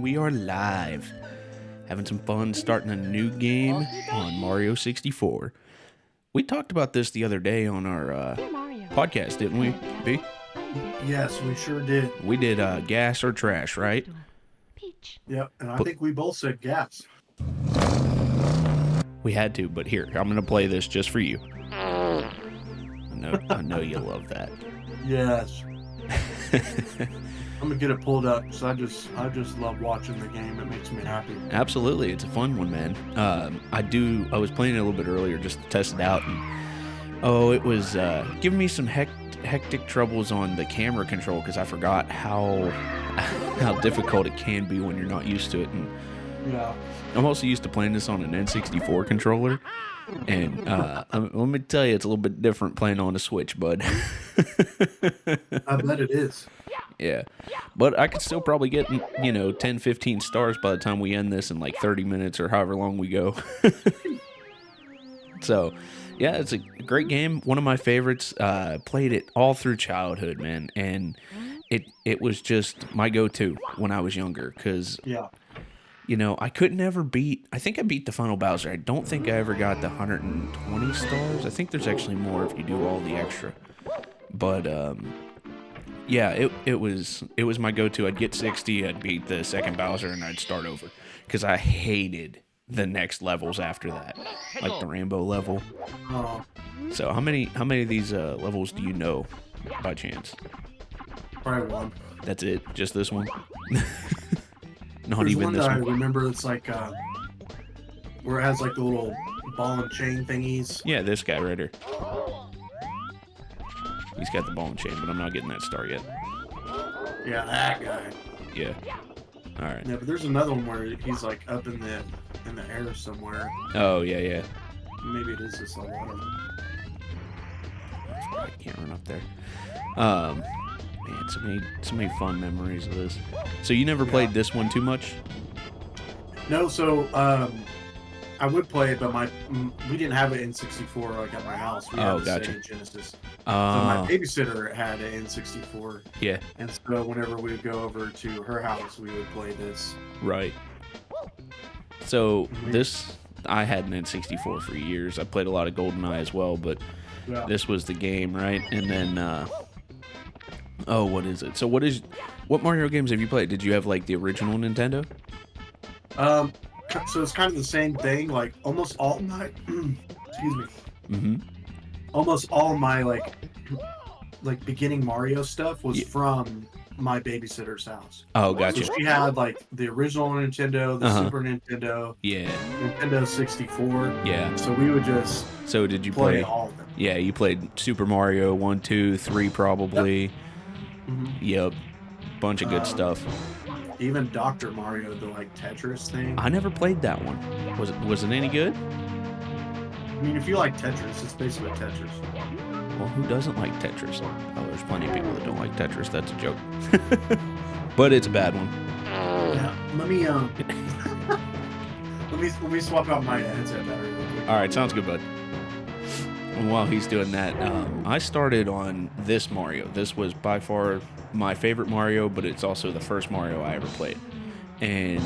and we are live. Having some fun starting a new game on Mario 64. We talked about this the other day on our podcast, didn't we, B? Yes, we sure did. We did gas or trash, right? Yep, and I think we both said gas. We had to, but here, I'm going to play this just for you. I know you love that. Yes. I'm gonna get it pulled up because I just love watching the game. It makes me happy. Absolutely, it's a fun one, man. I was playing it a little bit earlier just to test it out, and it was giving me some hectic troubles on the camera control because I forgot how difficult it can be when you're not used to it. And yeah, I'm also used to playing this on an N64 controller, and let me tell you, it's a little bit different playing on a Switch, bud. I bet it is. Yeah, but I could still probably get 10, 15 stars by the time we end this in like 30 minutes or however long we go. So, yeah, it's a great game. One of my favorites. Played it all through childhood, man, and it was just my go-to when I was younger because I couldn't ever beat. I think I beat the final Bowser. I don't think I ever got the 120 stars. I think there's actually more if you do all the extra, but yeah, it was my go-to. I'd get 60, I'd beat the second Bowser, and I'd start over because I hated the next levels after that, like the Rainbow level. So how many of these levels do you know by chance? Probably one. That's it? Just this one? Not There's even one this that one? I remember. It's like where it has like the little ball and chain thingies. Yeah, this guy right here. He's got the ball and chain, but I'm not getting that star yet. Yeah, that guy. Yeah. All right. Yeah, but there's another one where he's like up in the air somewhere. Oh, yeah. Maybe it is this level. I don't know. I can't run up there. Man, so many fun memories of this. So you never played this one too much? No, so I would play it, but we didn't have it in 64 like at my house. We had a gotcha. Sega Genesis. So my babysitter had an N64. Yeah. And so whenever we would go over to her house, we would play this. Right. So I had an N64 for years. I played a lot of GoldenEye as well, but this was the game, right? And then, what is it? So what Mario games have you played? Did you have like the original Nintendo? So it's kind of the same thing. Like almost all my, excuse me. Mm-hmm. Almost all my like beginning Mario stuff was from my babysitter's house. Oh, gotcha. So she had like the original Nintendo, the Super Nintendo, Nintendo 64. Yeah. So we would just did you play all of them. Yeah, you played Super Mario 1, 2, 3 probably. Yep. Mm-hmm. Yep. Bunch of good stuff. Even Dr. Mario, the like Tetris thing. I never played that one. Was it any good? I mean, if you like Tetris, it's basically Tetris. Well, who doesn't like Tetris? Oh, there's plenty of people that don't like Tetris. That's a joke. But it's a bad one. Yeah. Let me swap out my headset battery real quick. All right, sounds good, bud. And while he's doing that, I started on this Mario. This was by far my favorite Mario, but it's also the first Mario I ever played. And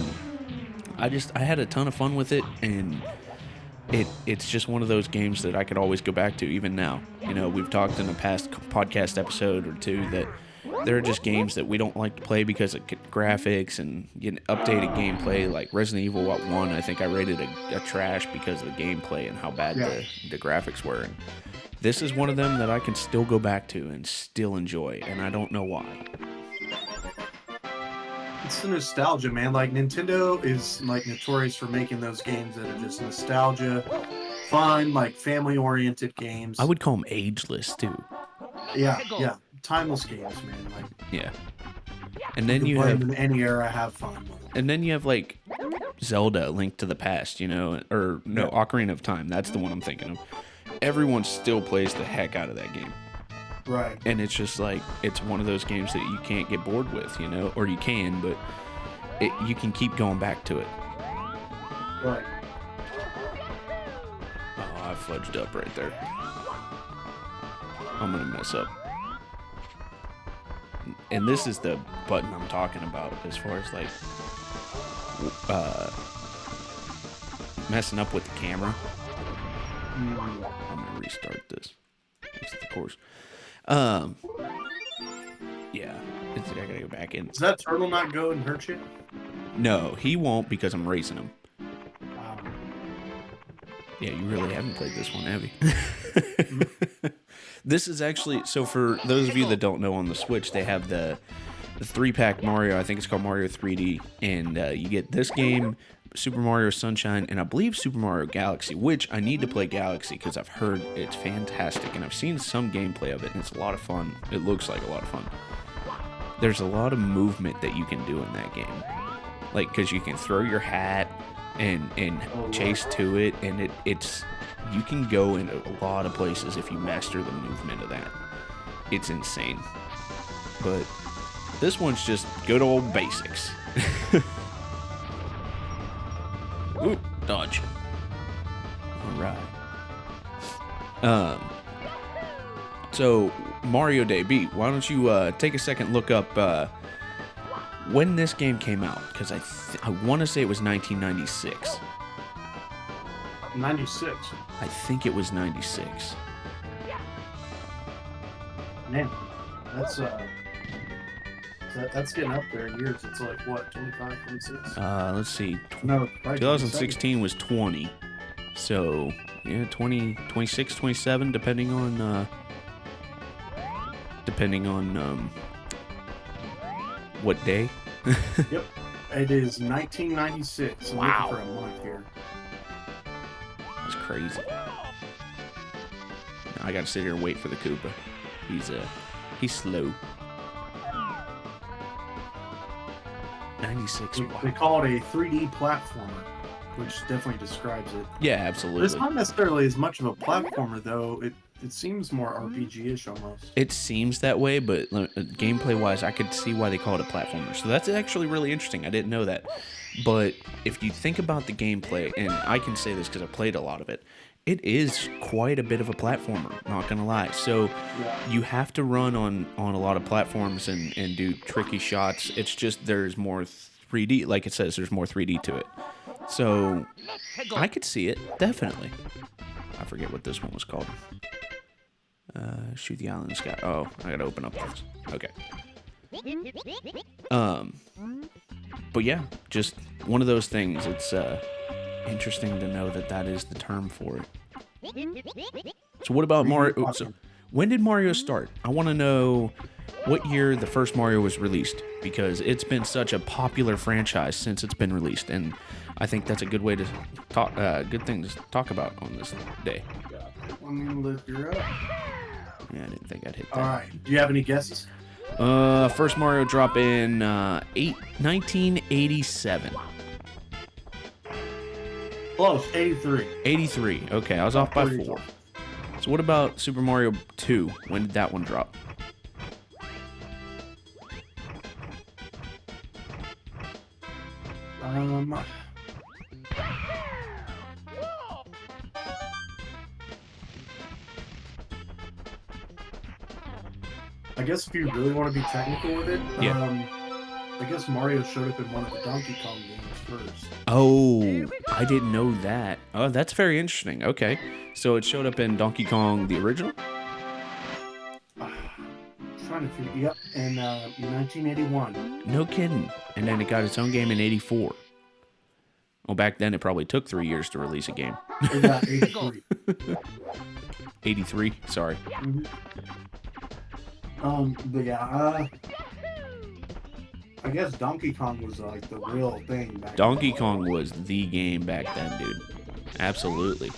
I had a ton of fun with it, and it's just one of those games that I could always go back to, even now. We've talked in a past podcast episode or two that there are just games that we don't like to play because of graphics and updated gameplay. Like Resident Evil 1, I think I rated a trash because of the gameplay and how bad the graphics were. And this is one of them that I can still go back to and still enjoy, and I don't know why. It's the nostalgia, man. Like Nintendo is like notorious for making those games that are just nostalgia, fun, like family-oriented games. I would call them ageless too. Yeah, timeless games, man. Like yeah. And then you play have them in any era, have fun with them. And then you have like Zelda: Link to the Past, Ocarina of Time. That's the one I'm thinking of. Everyone still plays the heck out of that game. Right. And it's just like, it's one of those games that you can't get bored with, or you can, but you can keep going back to it. Right. Oh, I fudged up right there. I'm going to mess up. And this is the button I'm talking about as far as like messing up with the camera. Mm. I'm gonna restart this. Exit the course. Yeah, I gotta go back in. Does that turtle not go and hurt you? No, he won't because I'm racing him. Um, Yeah, you really haven't played this one, have you? This is actually, so for those of you that don't know, on the Switch, they have the 3-pack Mario. I think it's called Mario 3D. And you get this game, Super Mario Sunshine, and I believe Super Mario Galaxy, which I need to play Galaxy because I've heard it's fantastic. And I've seen some gameplay of it, and it's a lot of fun. It looks like a lot of fun. There's a lot of movement that you can do in that game. Like, because you can throw your hat and chase to it, and it's you can go in a lot of places if you master the movement of that. It's insane. But this one's just good old basics. Ooh, dodge. All right. So Mario Day, B, why don't you take a second, look up when this game came out, because I want to say it was 1996. 96. I think it was 96. Man, that's getting up there in years. It's like what, 25, 26? Let's see. No, probably 2016 was 20. So, yeah, 20, 26, 27, depending on what day. Yep. It is 1996. I'm Wow. looking for a month here. That's crazy. I gotta sit here and wait for the Koopa. He's slow. 96. They Wow. call it a 3D platformer, which definitely describes it. Yeah, But absolutely. it's not necessarily as much of a platformer, though. It seems more RPG-ish almost. It seems that way, but gameplay-wise, I could see why they call it a platformer. So that's actually really interesting. I didn't know that. But if you think about the gameplay, and I can say this because I played a lot of it, it is quite a bit of a platformer, not gonna lie. So Yeah. you have to run on a lot of platforms and do tricky shots. It's just there's more 3D, like it says, there's more 3D to it. So I could see it, definitely. I forget what this one was called. Shoot the island in the sky. Oh, I gotta open up this. Okay. But yeah, just one of those things. It's interesting to know that is the term for it. So what about Mario? So when did Mario start? I want to know what year the first Mario was released, because it's been such a popular franchise since it's been released, and I think that's a good way to talk. Good thing to talk about on this day. Let me lift her up. Yeah, I didn't think I'd hit that. All right. Do you have any guesses? First Mario drop in 1987. Close. 83. 83. Okay, I was off by 4. So what about Super Mario 2? When did that one drop? I guess if you really want to be technical with it, Yeah. I guess Mario showed up in one of the Donkey Kong games first. Oh, I didn't know that. Oh, that's very interesting. Okay. So it showed up in Donkey Kong, the original? Trying to figure. Yep, in 1981. No kidding. And then it got its own game in 84. Well, back then it probably took 3 years to release a game. It got 83. 83, sorry. Mhm. But yeah, I guess Donkey Kong was like the real thing back Donkey Kong was the game back then, dude. Absolutely.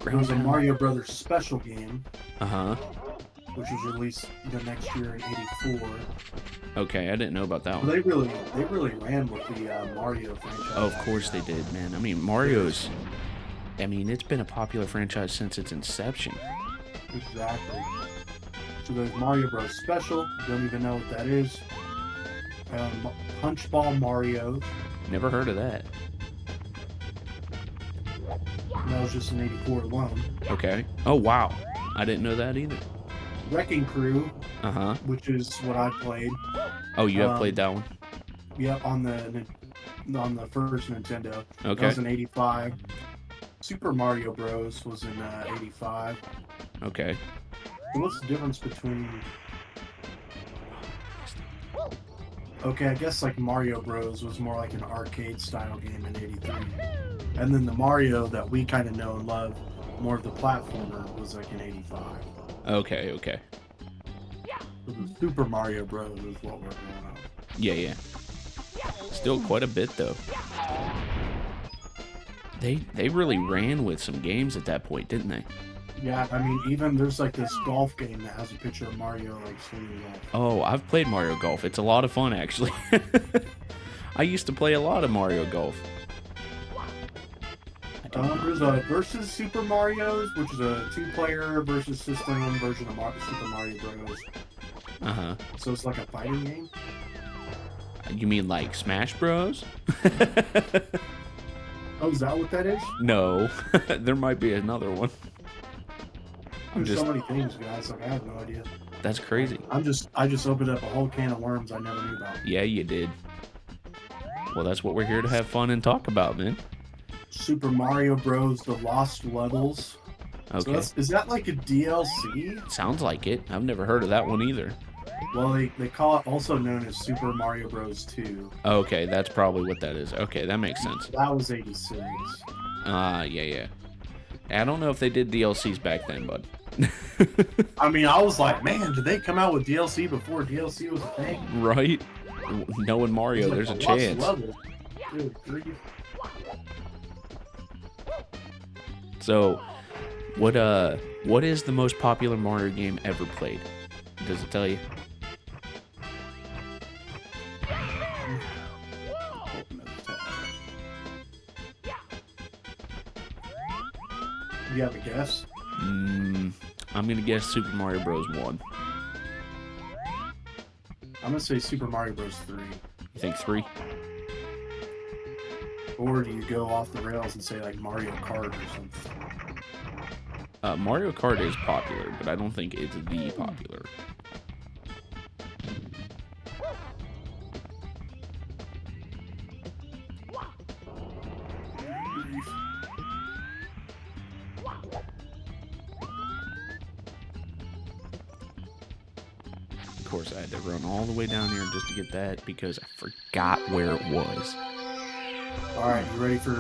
There was a Mario Brothers special game, Uh-huh. which was released the next year in '84. Okay, I didn't know about that one. They really ran with the Mario franchise. Oh, of course they did, man. I mean, Mario's... I mean, it's been a popular franchise since its inception. Exactly. So there's Mario Bros. Special. Don't even know what that is. Punchball Mario. Never heard of that. That was just in '84 alone. Okay. Oh, wow. I didn't know that either. Wrecking Crew, Uh-huh. which is what I played. Oh, you have played that one? Yeah, on the first Nintendo. That Okay. was in '85. Super Mario Bros. Was in '85. Okay. So what's the difference between? Okay, I guess like Mario Bros. Was more like an arcade style game in '83, and then the Mario that we kind of know and love, more of the platformer, was like in '85. Okay, okay. So the Super Mario Bros. Is what we're going on. Yeah, yeah. Still quite a bit, though. They really ran with some games at that point, didn't they? Yeah, I mean, even there's like this golf game that has a picture of Mario like swinging golf. Oh, I've played Mario Golf. It's a lot of fun, actually. I used to play a lot of Mario Golf. There's a Versus Super Mario's, which is a two-player versus system version of Super Mario Bros. Uh-huh. So it's like a fighting game. You mean like Smash Bros? Oh, is that what that is? No. There might be another one. There's so many things, guys. Like I have no idea. That's crazy. I just opened up a whole can of worms I never knew about. Yeah, you did. Well, that's what we're here to have fun and talk about, man. Super Mario Bros. The Lost Levels. Okay. So is that like a DLC? Sounds like it. I've never heard of that one either. Well, they call it also known as Super Mario Bros. 2. Okay, that's probably what that is. Okay, that makes sense. That was '86. Yeah, yeah. I don't know if they did DLCs back then, bud. I mean, I was like, man, did they come out with DLC before DLC was a thing? Right? Knowing Mario, Like there's a Lost chance. Levels. Good grief. So, what is the most popular Mario game ever played? Does it tell you? You have a guess? I'm gonna guess Super Mario Bros. 1. I'm gonna say Super Mario Bros. 3. You think 3? Or do you go off the rails and say like Mario Kart or something? Mario Kart is popular, but I don't think it's the popular. Of course, I had to run all the way down here just to get that because I forgot where it was. All right, you ready for?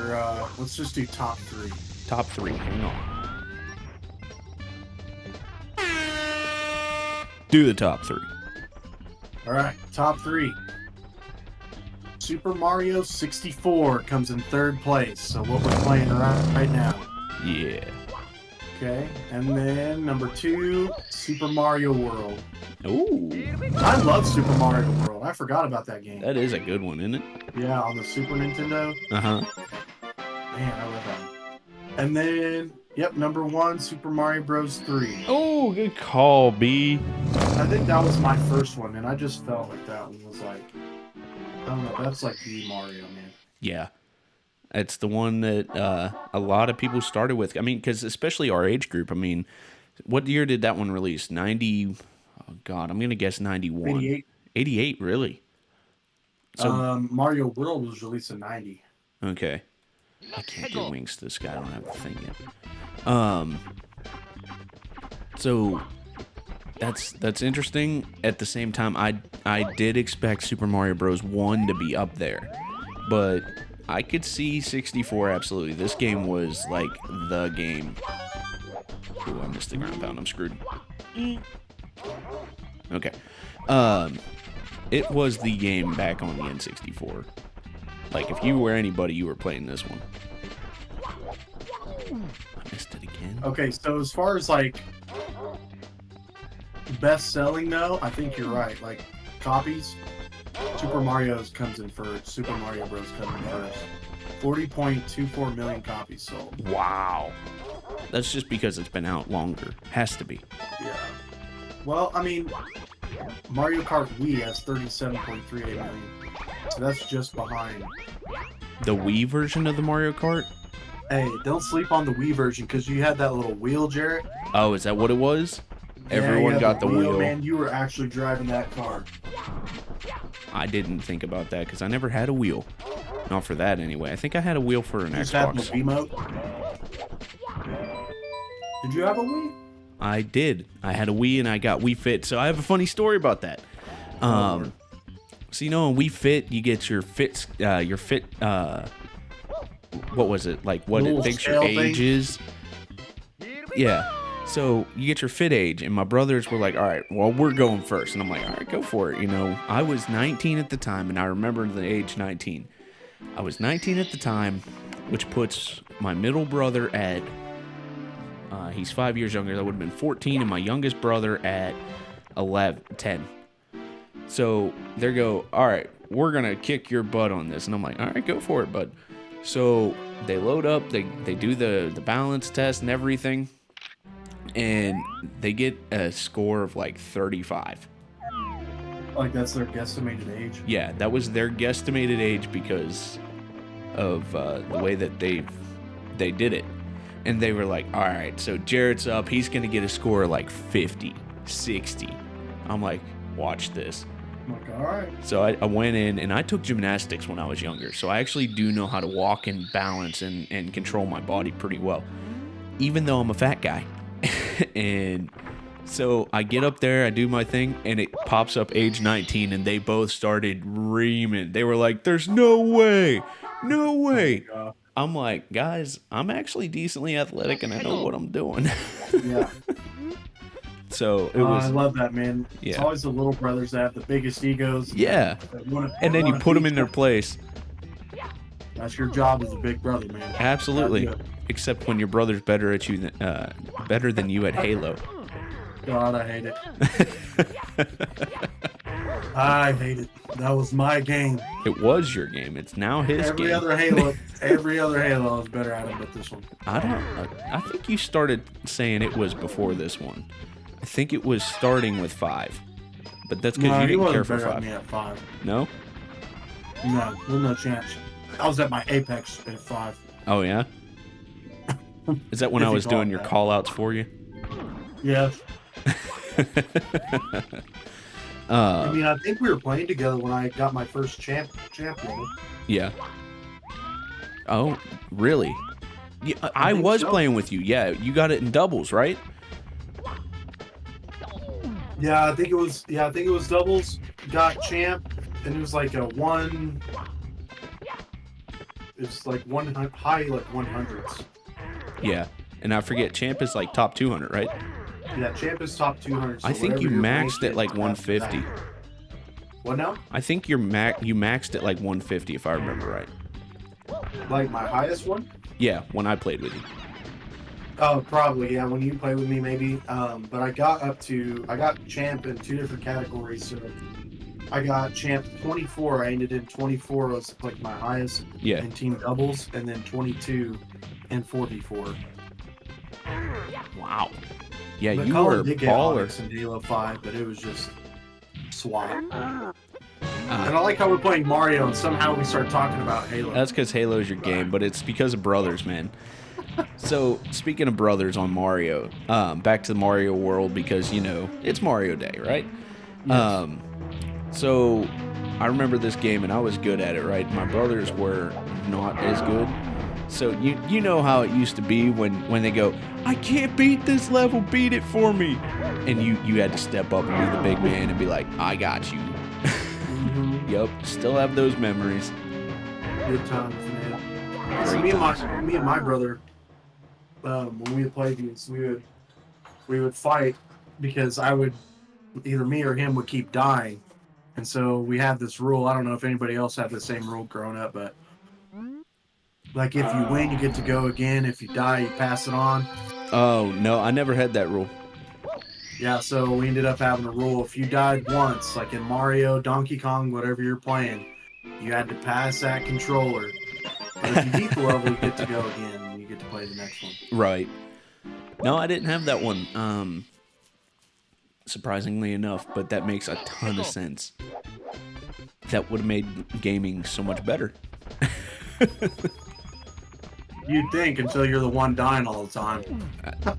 Let's just do top 3. Top 3, hang on. Do the top 3. All right, top 3. Super Mario 64 comes in 3rd place. So what we're playing right now. Yeah. Okay, and then number 2, Super Mario World. Ooh. I love Super Mario World. I forgot about that game. That is a good one, isn't it? Yeah, on the Super Nintendo. Uh-huh. Man, I love that. And then, yep, number 1, Super Mario Bros. 3. Oh, good call, B. I think that was my first one, and I just felt like that one was like, I don't know, that's like the Mario, man. Yeah. It's the one that a lot of people started with. I mean, because especially our age group. I mean, what year did that one release? 90... Oh, God, I'm going to guess 91. 88. 88, really? So, Mario World was released in 90. okay. I can't do wings to this guy. I don't have the thing yet. So that's interesting. At the same time, I did expect Super Mario Bros. 1 to be up there, but I could see 64 absolutely. This game was like the game. Ooh, I missed the ground pound. I'm screwed. Okay. It was the game back on the N64. Like, if you were anybody, you were playing this one. I missed it again. Okay, so as far as like best selling though, I think you're right. Like copies, Super Mario's comes in first. Super Mario Bros. Comes in first. 40.24 million copies sold. Wow. That's just because it's been out longer. Has to be. Yeah. Well, I mean, Mario Kart Wii has 37.38 million. So that's just behind. The Wii version of the Mario Kart? Hey, don't sleep on the Wii version because you had that little wheel, Jarrett. Oh, is that what it was? Everyone got the wheel. Man, you were actually driving that car. I didn't think about that because I never had a wheel. Not for that anyway. I think I had a wheel for an You just had the Xbox. Wiimote? Did you have a Wii? I did. I had a Wii and I got Wii Fit. So I have a funny story about that. So you know, in Wii Fit, you get your fit. What was it like? What it thinks your age is? Yeah. So you get your fit age, and my brothers were like, "All right, well, we're going first," and I'm like, "All right, go for it." You know, I was 19 at the time, and I remember the age 19. I was 19 at the time, which puts my middle brother at. He's 5 years younger. That would have been 14, and my youngest brother at 10. So they go, all right, we're going to kick your butt on this. And I'm like, all right, go for it, bud. So they load up, they do the balance test and everything, and they get a score of like 35. Like that's their guesstimated age? Yeah, that was their guesstimated age because of the way that they did it. And they were like, all right, so Jared's up. He's going to get a score of like 50, 60. I'm like, watch this. I'm like, all right. So I went in, and I took gymnastics when I was younger. So I actually do know how to walk and balance and control my body pretty well, even though I'm a fat guy. And so I get up there, I do my thing, and it pops up age 19, and they both started reaming. They were like, there's no way. No way. Oh, I'm like, guys, I'm actually decently athletic, and I know what I'm doing. yeah. So it was. I love that, man. Yeah. It's always the little brothers that have the biggest egos. Yeah. And then you put them in their place. That's your job as a big brother, man. Absolutely. Gotta do it. Except when your brother's better at you better than you at Halo. God, I hate it. I hate it. That was my game. It was your game. It's now his Every game. other Halo I was better at it, but this one. I think you started saying it was before this one. I think it was starting with 5. But that's because you didn't care for 5. Me at 5. No? No, there's no chance. I was at my apex at 5. Oh, yeah? Is that when If I you was call doing it your that. call-outs for you? Yeah. I mean, I think we were playing together when I got my first champ level. Yeah. Oh, really? Yeah, I think was so. playing with you. Yeah, you got it in doubles, right? Yeah, I think it was. Yeah, I think it was doubles. Got champ, and it was like a one. It's like one high, like 100s. Yeah. And I forget, champ is like top 200, right? Yeah, champ is top 200. So I think you whatever your maxed rank at like is after 150. that. What now? I think you maxed at like 150 if I remember right. Like my highest one? Yeah, when I played with you. Oh, probably, yeah. When you play with me, maybe. But I got champ in 2 different categories. So I got champ 24. I ended in 24 was like my highest Yeah. in team doubles, and then 22 in 4v4. Wow. Yeah, But you Colin were a did get baller. Onyx in Halo 5, but it was just swat. And I like how we're playing Mario, and somehow we start talking about Halo. That's because Halo's your game, but it's because of brothers, man. So, speaking of brothers on Mario, back to the Mario world because, you know, it's Mario Day, right? Yes. So, I remember this game, and I was good at it, right? My brothers were not as good. So, you know how it used to be when they go, I can't beat this level, beat it for me. And you had to step up and be the big man and be like, I got you. Yep, still have those memories. Good times, man. So me and my brother, when we would play these, we would fight because either me or him would keep dying, and so we had this rule. I don't know if anybody else had the same rule growing up, but like if you win, you get to go again. If you die, you pass it on. Oh, no, I never had that rule. Yeah, so we ended up having a rule. If you died once, like in Mario, Donkey Kong, whatever you're playing, you had to pass that controller. But if you beat the level, you get to go again, and you get to play the next one. Right. No, I didn't have that one. Surprisingly enough, but that makes a ton of sense. That would have made gaming so much better. You'd think until you're the one dying all the time.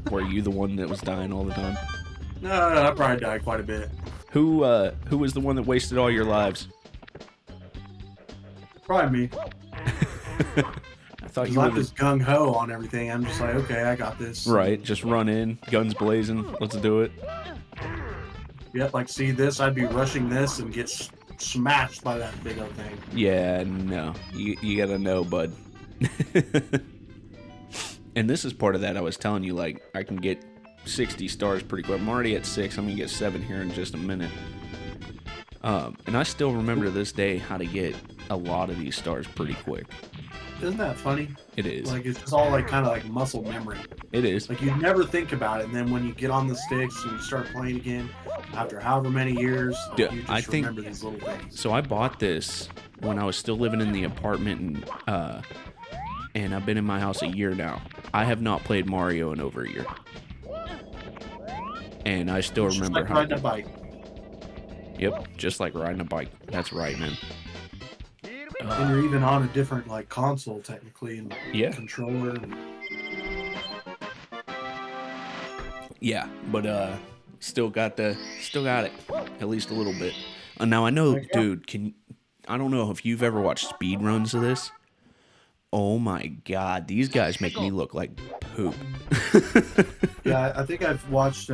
Were you the one that was dying all the time? No, I probably died quite a bit. Who was the one that wasted all your lives? Probably me. I thought 'Cause you I'm were just gung ho on everything. I'm just like, okay, I got this. right. Just run in, guns blazing. Let's do it. Yep, like see this, I'd be rushing this and get smashed by that big old thing. Yeah, no. You gotta know, bud. And this is part of that I was telling you, like, I can get 60 stars pretty quick. I'm already at 6. I'm gonna get 7 here in just a minute. And I still remember to this day how to get a lot of these stars pretty quick. Isn't that funny? It is. Like it's just all like kind of like muscle memory. It is. Like you never think about it, and then when you get on the sticks and you start playing again, after however many years, like, Yeah, you just I think- remember these little things. So I bought this when I was still living in the apartment, and I've been in my house a year now. I have not played Mario in over a year. And I still It's just remember like how. riding a bike. Yep, just like riding a bike. That's right, man. And you're even on a different like console technically and Yeah. controller. And Yeah, but still got it. At least a little bit. Now I know, Heck yeah. dude, I don't know if you've ever watched speed runs of this. Oh my god, these guys make me look like poop. yeah, I think I've watched.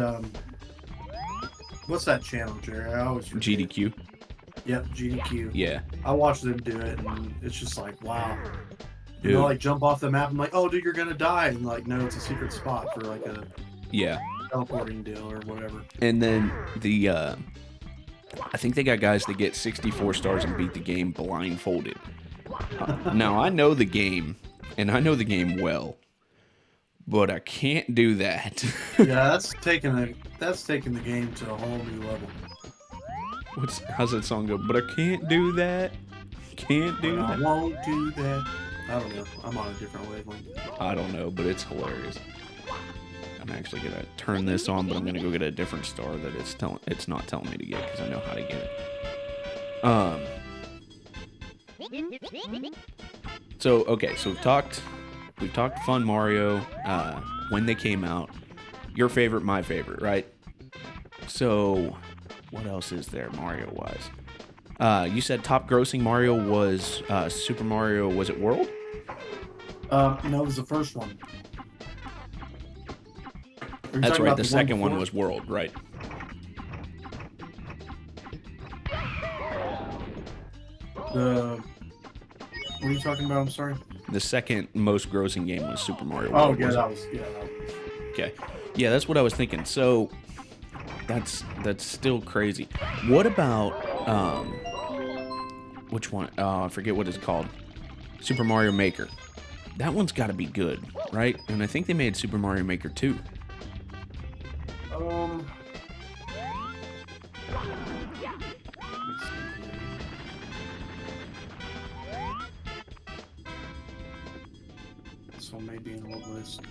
What's that channel, Jerry? I always forget. GDQ. Yep, GDQ. Yeah. I watch them do it, and it's just like, wow. Dude. They'll like jump off the map. I'm like, oh, dude, you're gonna die, and like, no, it's a secret spot for like a Yeah. teleporting deal or whatever. And then I think they got guys that get 64 stars and beat the game blindfolded. Now I know the game, and I know the game well, but I can't do that. Yeah, that's taking the game to a whole new level. How's that song go? But I can't do that. Can't do I that. won't do that. I don't know. I'm on a different wavelength. I don't know, but it's hilarious. I'm actually gonna turn this on, but I'm gonna go get a different star that it's not telling me to get because I know how to get it. So okay, so we've talked Fun Mario, when they came out. Your favorite, my favorite, right? So what else is there Mario wise? You said top grossing Mario was Super Mario. Was it World? No, it was the first one. Are you That's talking right. about The second one before? was World, right? What are you talking about? I'm sorry. The second most grossing game was Super Mario Oh World. yeah, wasn't that was it? Okay. Yeah, that's what I was thinking. So that's still crazy. What about which one? I forget what it's called. Super Mario Maker. That one's got to be good, right? And I think they made Super Mario Maker 2. Let's see. This one may be an old list.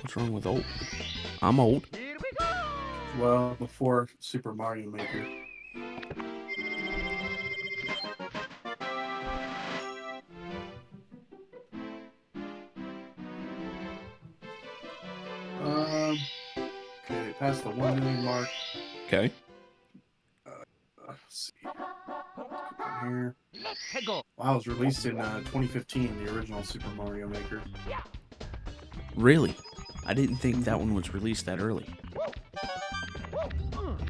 What's wrong with old? I'm old. Well, before Super Mario Maker. Okay, past the 1 million mark. Okay. Let's see. Click on here. Wow, it was released in 2015, the original Super Mario Maker. Really? I didn't think that one was released that early.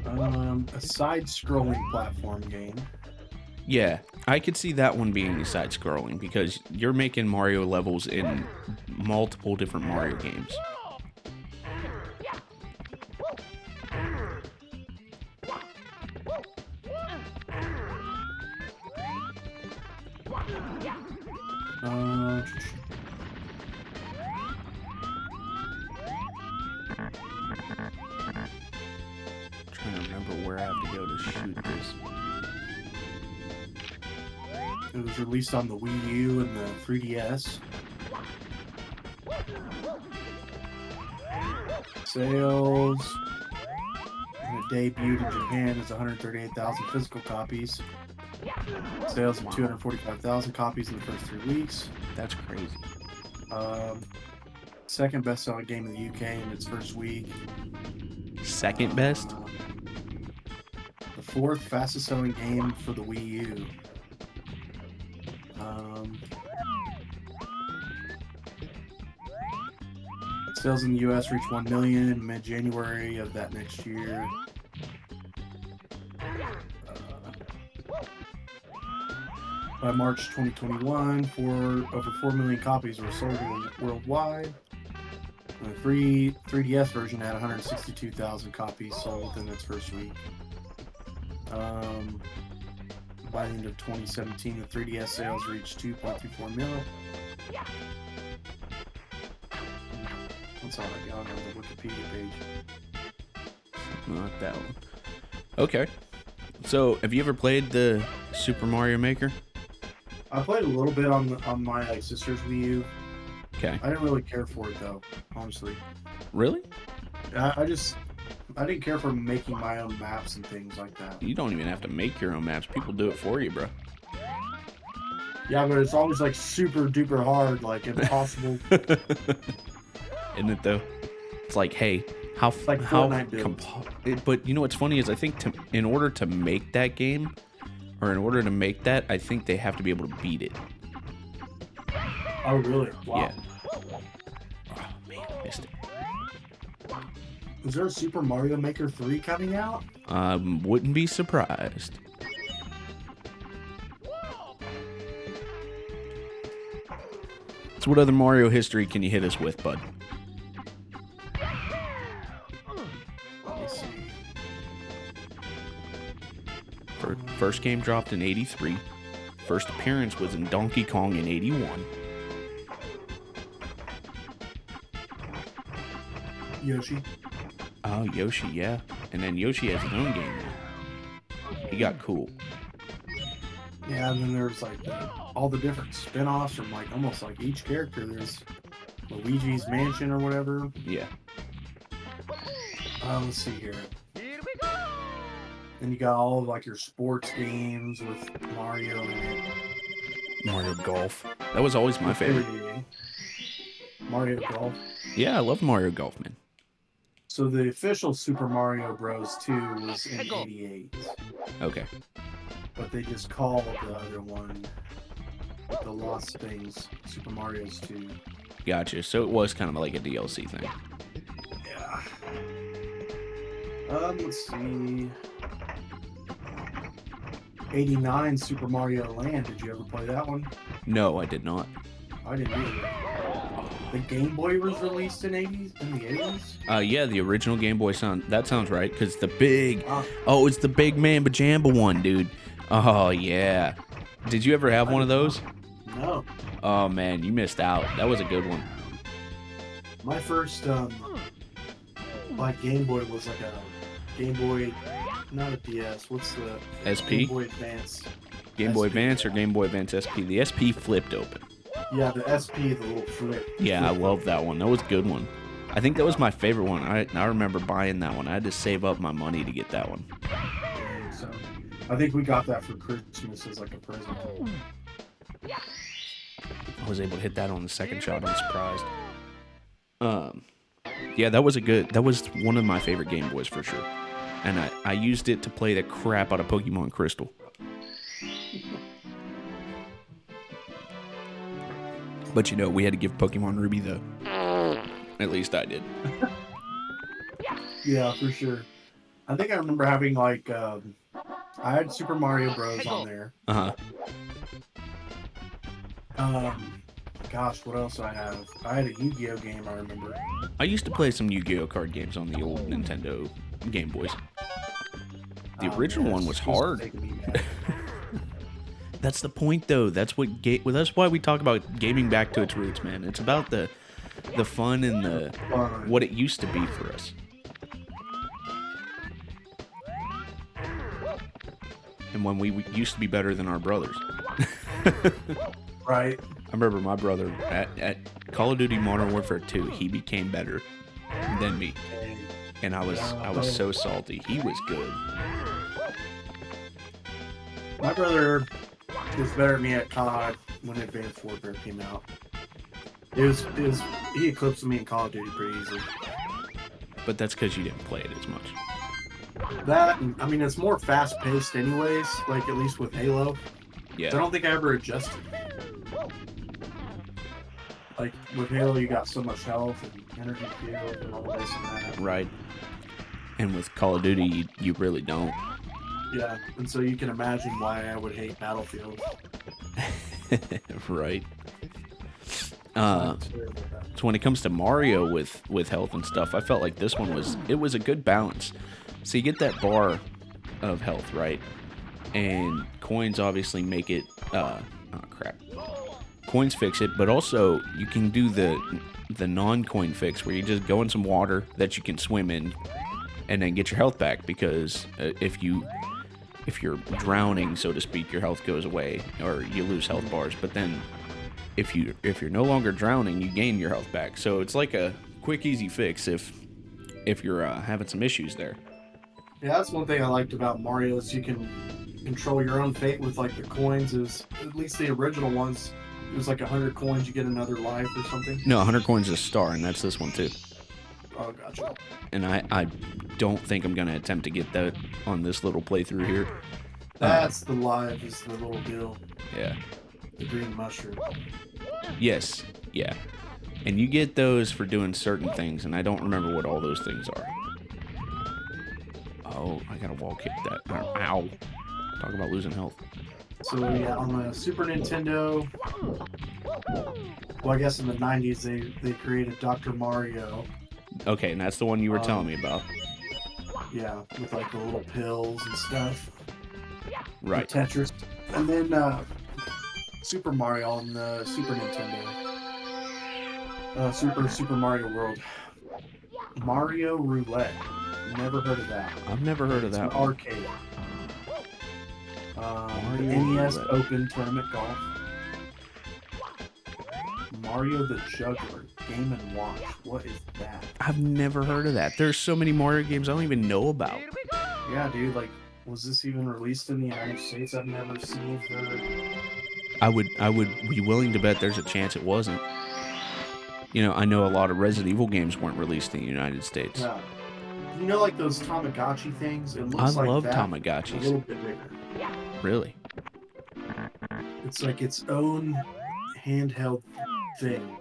A side-scrolling platform game. Yeah, I could see that one being side-scrolling because you're making Mario levels in multiple different Mario games. Trying to remember where I have to go to shoot this. It was released on the Wii U and the 3DS. Sales. And it debuted in Japan as 138,000 physical copies. Sales of 245,000 copies in the first 3 weeks. That's crazy. second best-selling game in the UK in its first week. Second best? The fourth fastest-selling game for the Wii U. Sales in the US reached 1 million in mid-January of that next year. By March 2021, over 4 million copies were sold worldwide. The 3DS version had 162,000 copies sold within its first week. By the end of 2017, the 3DS sales reached 2.24 mil. That's all I got on the Wikipedia page. Not that one. Okay. So, have you ever played the Super Mario Maker? I played a little bit on my sister's Wii U. Okay. I didn't really care for it though, honestly. Really? I didn't care for making my own maps and things like that. You don't even have to make your own maps. People do it for you, bro. Yeah, but it's always like super duper hard, like impossible. Isn't it though? It's like, hey, like but you know what's funny is I think in order to make that game, or in order to make that, I think they have to be able to beat it. Oh, really? Wow. Yeah. Oh, man, missed it. Is there a Super Mario Maker 3 coming out? Wouldn't be surprised. So what other Mario history can you hit us with, bud? Let me see. First game dropped in 83. First appearance was in Donkey Kong in 81. Yoshi. Oh, Yoshi, yeah. And then Yoshi has his own game now. He got cool. Yeah, and then there's like all the different spin-offs from like almost like each character. There's Luigi's Mansion or whatever. Yeah. Let's see here. Then you got all of like your sports games with Mario in it. Mario Golf. That was always my favorite. Mario Golf. Yeah, I love Mario Golf, man. So the official Super Mario Bros. 2 was in 88. Okay. But they just called the other one the Lost Things Super Mario's 2. Gotcha. So it was kind of like a DLC thing. Yeah. Let's see. 89 Super Mario Land. Did you ever play that one? No, I did not. I didn't either. The Game Boy was released in the 80s? Yeah, the original Game Boy sound. That sounds right, because the big... Oh, it's the Big Man Bajamba one, dude. Oh, yeah. Did you ever have one of those? No. Oh, man, you missed out. That was a good one. My first, like, Game Boy was like a Game Boy... Not a DS. What's the... SP? Game Boy Advance. Game Boy Advance or Game Boy Advance SP? The SP flipped open. Yeah, the SP, the little flip. Yeah, I love that one. That was a good one. I think that was my favorite one. I remember buying that one. I had to save up my money to get that one. So, I think we got that for Christmas as like a present. I was able to hit that on the second shot. I'm surprised. Yeah, that was one of my favorite Game Boys for sure. And I used it to play the crap out of Pokemon Crystal. But you know, we had to give Pokemon Ruby the... At least I did. Yeah, for sure. I think I remember having like... I had Super Mario Bros. On there. Uh-huh. Gosh, what else I have? I had a Yu-Gi-Oh game, I remember. I used to play some Yu-Gi-Oh card games on the old Nintendo Game Boys. The original one was hard. That's the point, though. That's why we talk about gaming back to its roots, man. It's about the fun and what it used to be for us. And when we used to be better than our brothers. Right. I remember my brother at Call of Duty Modern Warfare 2, he became better than me. And I was so salty. He was good. My brother was better than me at COD when Advanced Warfare came out. It was he eclipsed me in Call of Duty pretty easily. But that's because you didn't play it as much. That, I mean, it's more fast paced, anyways. Like at least with Halo. Yeah. I don't think I ever adjusted. Like with Halo, you got so much health and energy field and all this and that. Right. And with Call of Duty, you really don't. Yeah, and so you can imagine why I would hate Battlefield. Right. So when it comes to Mario with health and stuff, I felt like this one was a good balance. So you get that bar of health, right? And coins obviously make it oh crap. Coins fix it, but also you can do the non-coin fix where you just go in some water that you can swim in and then get your health back, because if you're drowning, so to speak, your health goes away or you lose health bars. But then if you're no longer drowning, you gain your health back. So it's like a quick, easy fix if you're having some issues there. Yeah, that's one thing I liked about Mario is you can control your own fate with like the coins. Is at least the original ones. It was like 100 coins, you get another life or something. No, 100 coins is a star, and that's this one too. Oh, gotcha. And I don't think I'm gonna attempt to get that on this little playthrough here. That's the live is the little deal. Yeah. The green mushroom. Yes. Yeah. And you get those for doing certain things, and I don't remember what all those things are. Oh, I gotta wall kick that. Ow. Talk about losing health. So yeah, on the Super Nintendo, well, I guess in the 90s they created Dr. Mario. Okay, and that's the one you were telling me about. Yeah, with like the little pills and stuff. Right. Tetris. And then Super Mario on the Super Nintendo. Super Mario World. Mario Roulette. Never heard of that. I've never heard of that It's an one. arcade. Mario NES Roulette. Open Tournament Golf. Mario the Juggler. Game & Watch. What is that? I've never heard of that. There's so many Mario games I don't even know about. Yeah, dude, like, was this even released in the United States? I've never seen it. I would be willing to bet there's a chance it wasn't. You know, I know a lot of Resident Evil games weren't released in the United States. Yeah. You know, like those Tamagotchi things? It I looks like love that, Tamagotchis. a little bit bigger. Really? It's like its own handheld thing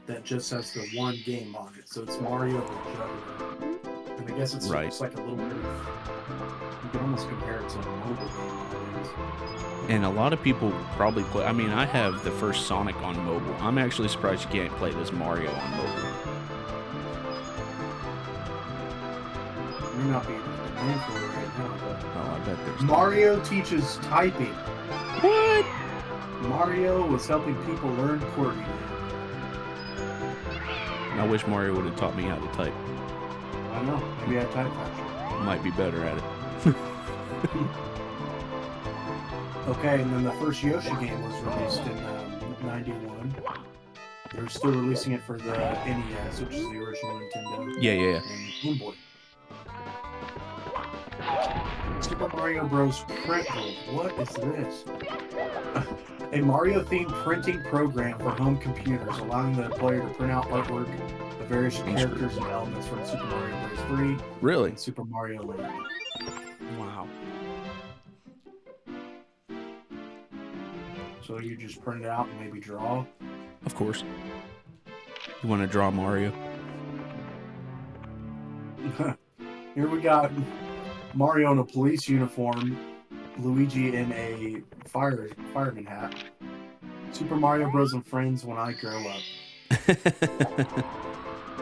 that just has the one game on it. So it's Mario the Juggler. And I guess it's Right. just like a little bit of... You can almost compare it to a mobile game nowadays. And a lot of people probably play. I mean, I have the first Sonic on mobile. I'm actually surprised you can't play this Mario on mobile. May not be the name for it right now, but... Oh, I bet there's. Mario teaches typing. What? Mario was helping people learn QWERTY. I wish Mario would have taught me how to type. I don't know. Maybe I type faster. Might be better at it. Okay, and then the first Yoshi game was released in '91. They're still releasing it for the NES, which is the original Nintendo. Yeah. And Game Boy. Super Mario Bros. Print World. What is this? A Mario-themed printing program for home computers, allowing the player to print out artwork of various characters and elements from Super Mario Bros. 3 Really? and Super Mario Land. Wow. So you just print it out and maybe draw? Of course. You want to draw Mario? Here we got Mario in a police uniform, Luigi in a fireman hat. Super Mario Bros. And Friends when I grow up.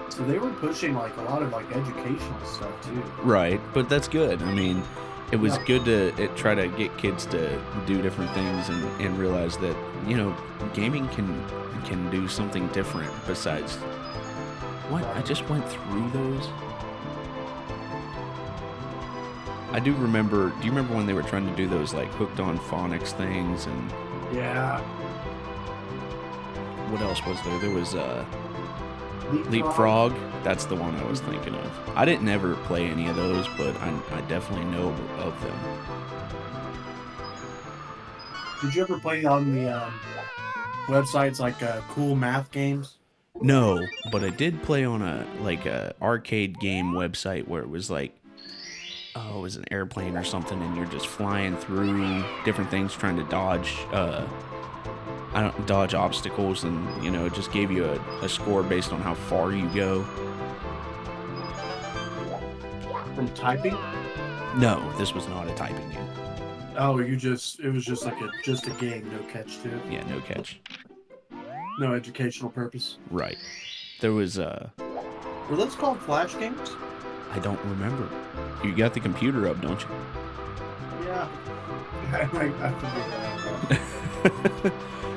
So they were pushing like a lot of like educational stuff too. Right, but that's good. I mean, it was Yeah. good to try to get kids to do different things and realize that, you know, gaming can do something different besides... What? I just went through those? I do remember... Do you remember when they were trying to do those, like, hooked on phonics things and... Yeah. What else was there? There was, Leapfrog. That's the one I was thinking of. I didn't ever play any of those, but I definitely know of them. Did you ever play on the websites like cool math games? No, but I did play on a arcade game website where it was like, oh, it was an airplane or something, and you're just flying through different things trying to dodge dodge obstacles, and it just gave you a score based on how far you go. From typing? No, this was not a typing game. Oh, it was just like a game, no catch to it. Yeah, no catch. No educational purpose. Right. There was Were those called flash games? I don't remember. You got the computer up, don't you? Yeah. I forget that.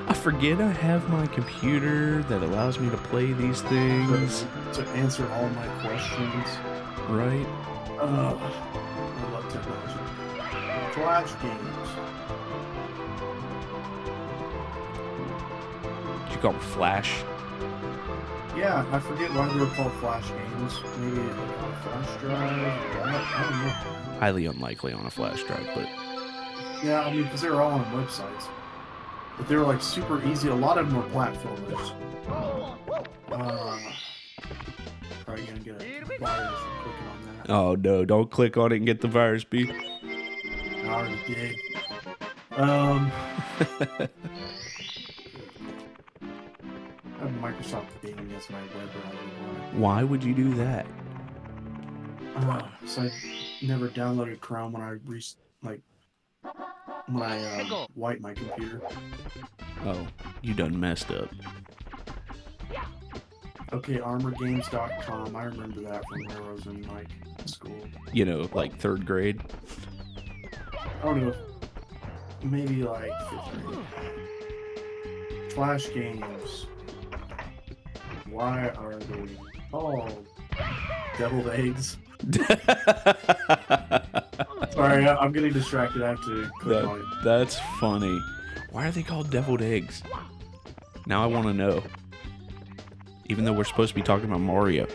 I forget I have my computer that allows me to play these things. To answer all my questions. Right. I love technology. Flash games. Did you call them Flash? Yeah, I forget why they were called flash games. Maybe like on a flash drive. Or I don't know. Highly unlikely on a flash drive, but Yeah, I mean, because they were all on websites. But they were like super easy. A lot of them were platformers. Probably gonna get a virus from clicking on that. oh no, don't click on it and get the virus, B. I already did. I have Microsoft Bing as my web browser. Why would you do that? So I never downloaded Chrome when I wipe my computer. Oh, you done messed up. Okay, armorgames.com. I remember that from when I was in school. Like 3rd grade. I don't know. Maybe 5th grade. Flash games. Why are they called deviled eggs? Sorry, I'm getting distracted. I have to click on it. That's funny. Why are they called deviled eggs? Now I want to know. Even though we're supposed to be talking about Mario.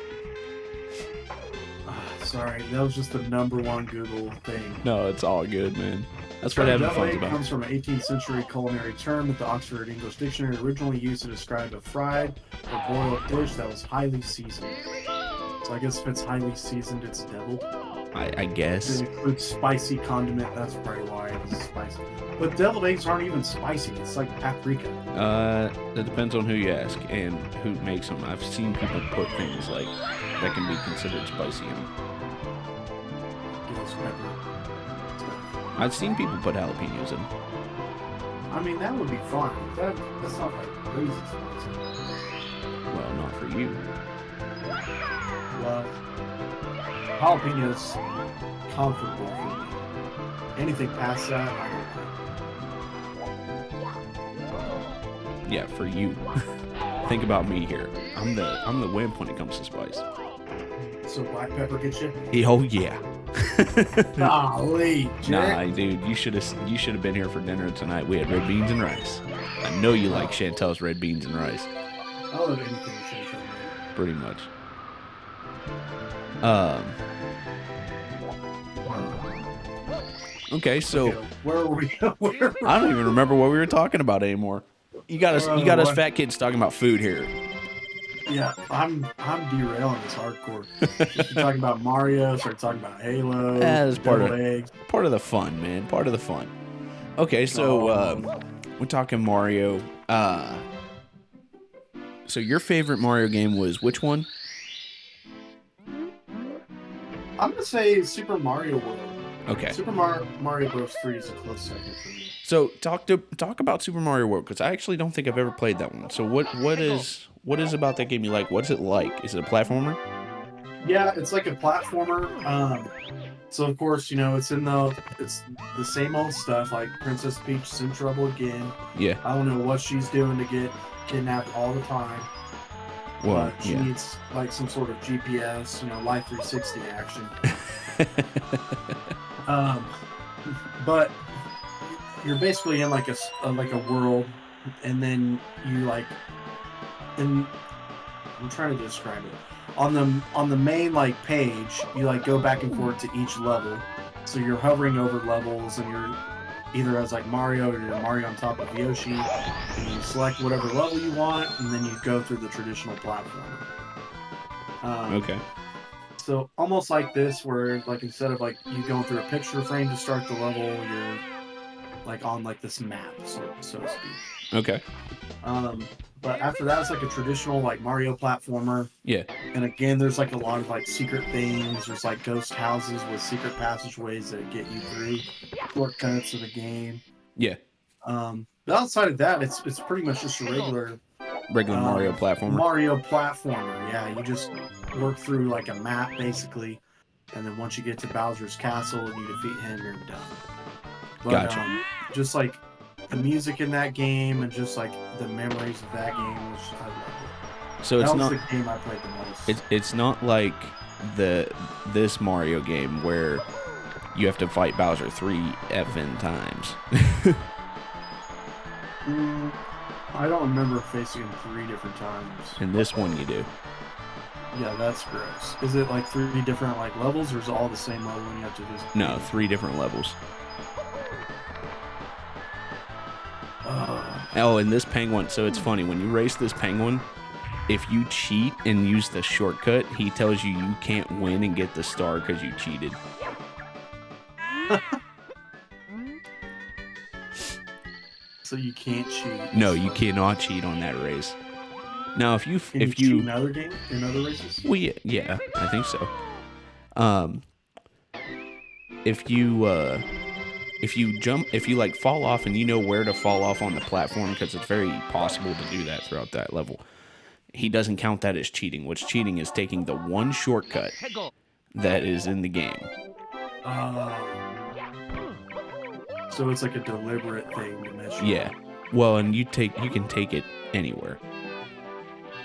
Sorry, that was just the #1 Google thing. No, it's all good, man. That's what having fun's about. Comes from an 18th century culinary term that the Oxford English Dictionary originally used to describe a fried or boiled dish that was highly seasoned. So I guess if it's highly seasoned, it's deviled. I guess. It includes spicy condiment. That's probably why it's spicy. But deviled eggs aren't even spicy. It's like paprika. It depends on who you ask and who makes them. I've seen people put things that can be considered spicy in them. Yes, pepper. I've seen people put jalapenos in. I mean, that would be fine. That's not crazy spicy. Well, not for you. Well, jalapenos comfortable for me. Anything past that, I don't like. Yeah, for you. Think about me here. I'm the wimp when it comes to spice. So black pepper gets you? Oh yeah. Golly, Nah, dude, you should have been here for dinner tonight. We had red beans and rice. I know you like Chantel's red beans and rice. I love anything Chantel made. Pretty much. Okay, so where were we? I don't even remember what we were talking about anymore. You got us fat kids talking about food here. Yeah, I'm derailing this hardcore. Just talking about Mario, started talking about Halo. That's part of the fun, man. Part of the fun. Okay, so we're talking Mario. So your favorite Mario game was which one? I'm gonna say Super Mario World. Okay. Super Mario Bros. 3 is a close second for me. So talk about Super Mario World, because I actually don't think I've ever played that one. So what is about that game you like? What's it like? Is it a platformer? Yeah, it's like a platformer. So of course, it's the same old stuff, like Princess Peach is in trouble again. Yeah. I don't know what she's doing to get kidnapped all the time. Well, but she needs some sort of GPS, Life 360 action. But you're basically in like a world, and then you and I'm trying to describe it. On the main page, you go back and forth to each level. So you're hovering over levels, and you're either as like Mario or you're Mario on top of Yoshi, and you select whatever level you want, and then you go through the traditional platformer. Okay. So almost like this, where like instead of like you going through a picture frame to start the level, you're like on like this map, so to speak. Okay. But after that, it's like a traditional like Mario platformer. Yeah. And again, there's like a lot of like secret things. There's like ghost houses with secret passageways that get you through shortcuts of the game. Yeah. But outside of that, it's pretty much just a regular Mario platformer. Mario platformer. Yeah, you just work through like a map basically, and then once you get to Bowser's castle and you defeat him, you're done. But, Gotcha. Just like the music in that game and just like the memories of that game, was I loved it. So it's that was not the game I played the most. it's not like this Mario game where you have to fight Bowser 3 effing times. I don't remember facing him 3 different times. In this one you do. Yeah, that's gross. Is it like 3 different like levels, or is it all the same level and you have to just... No, 3 different levels. Oh, and this penguin, so it's funny, when you race this penguin, if you cheat and use the shortcut, he tells you you can't win and get the star because you cheated. So you can't cheat. No, you cannot cheat on that race. Now, if you Can you cheat in other games, in other races? Well, yeah, I think so. If you like fall off and you know where to fall off on the platform, because it's very possible to do that throughout that level, he doesn't count that as cheating. What's cheating is taking the one shortcut that is in the game. So it's like a deliberate thing to mess you Yeah. up. Well, and you can take it anywhere.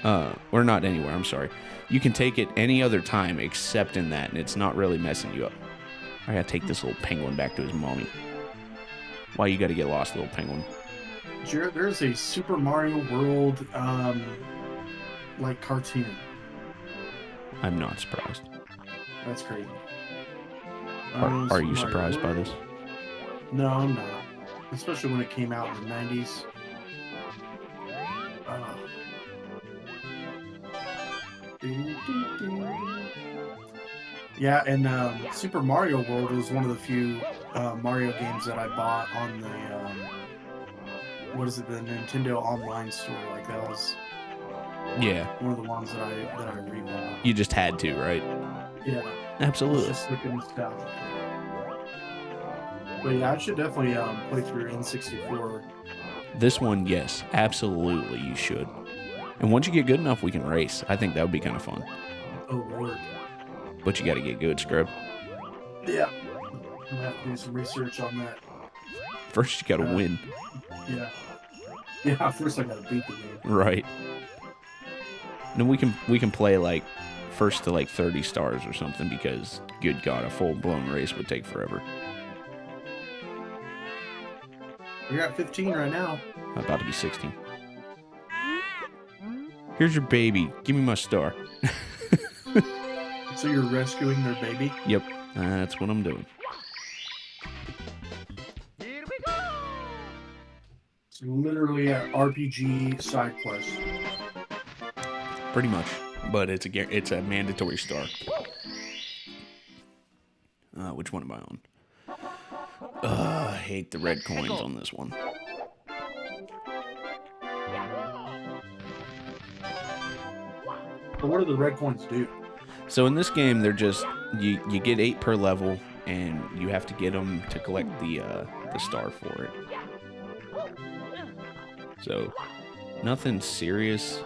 Or not anywhere, I'm sorry. You can take it any other time except in that, and it's not really messing you up. I gotta take this little penguin back to his mommy. Why you gotta get lost, little penguin? Jared, there's a Super Mario World like cartoon. I'm not surprised. That's crazy. Are you surprised by this? No, I'm not. Especially when it came out in the 90s. Yeah, and Super Mario World was one of the few Mario games that I bought on the the Nintendo Online store. Like that was one of the ones that I rebought. You just had to, right? Yeah, Absolutely. it's just looking nostalgic. But yeah, I should definitely play through N64. This one, yes, absolutely, you should. And once you get good enough, we can race. I think that would be kind of fun. Oh Lord. But you got to get good, scrub. Yeah. I'm gonna have to do some research on that. First, you got to win. Yeah. Yeah. First, I gotta beat the game. Right. And then we can play like first to like 30 stars or something, because good God, a full blown race would take forever. You're at 15 right now. I'm about to be 16. Here's your baby. Give me my star. So you're rescuing their baby? Yep, that's what I'm doing. It's literally an RPG side quest. Pretty much, but it's a mandatory star. Which one am I on? I hate the red coins on this one. But what do the red coins do? So in this game, they're just you get 8 per level, and you have to get them to collect the star for it. So nothing serious.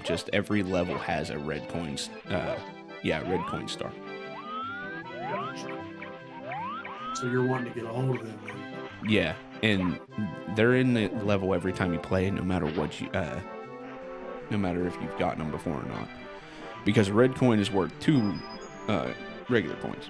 Just every level has a red coin. Red coin star. So you're wanting to get all of them. Yeah, and they're in the level every time you play, no matter what no matter if you've gotten them before or not. Because a red coin is worth 2 regular coins.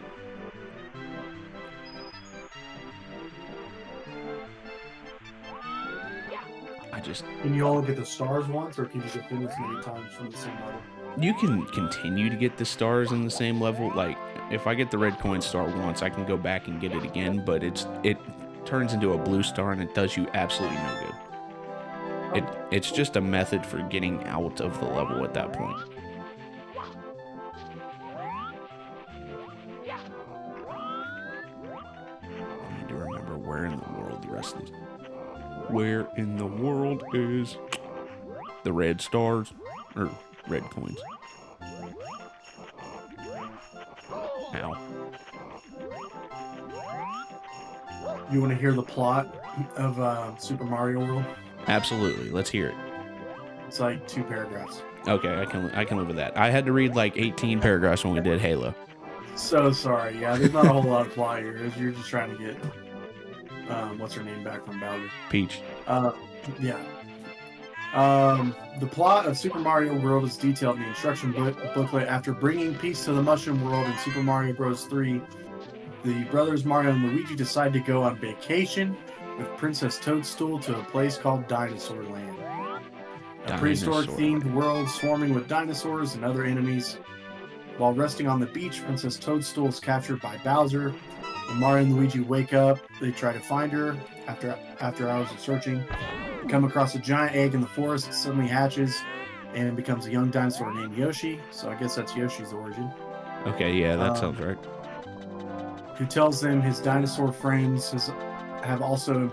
Can you all get the stars once, or can you get them as many times from the same level? You can continue to get the stars in the same level. Like, if I get the red coin star once, I can go back and get it again, but it turns into a blue star and it does you absolutely no good. It's just a method for getting out of the level at that point. I need to remember where in the world the rest is. Where in the world is the red stars or red coins? Ow. You want to hear the plot of Super Mario World? Absolutely. Let's hear it. It's like 2 paragraphs. Okay, I can live with that. I had to read like 18 paragraphs when we did Halo. So sorry. Yeah, there's not a whole lot of plot here. You're just trying to get what's her name back from Bowser. Peach. Yeah. The plot of Super Mario World is detailed in the instruction booklet. After bringing peace to the Mushroom World in Super Mario Bros. 3, the brothers Mario and Luigi decide to go on vacation with Princess Toadstool to a place called Dinosaur Land. A prehistoric-themed world swarming with dinosaurs and other enemies. While resting on the beach, Princess Toadstool is captured by Bowser. When Mario and Luigi wake up, they try to find her after hours of searching. They come across a giant egg in the forest. It suddenly hatches and becomes a young dinosaur named Yoshi. So I guess that's Yoshi's origin. Okay, yeah, that sounds right. Who tells them his dinosaur friends have also been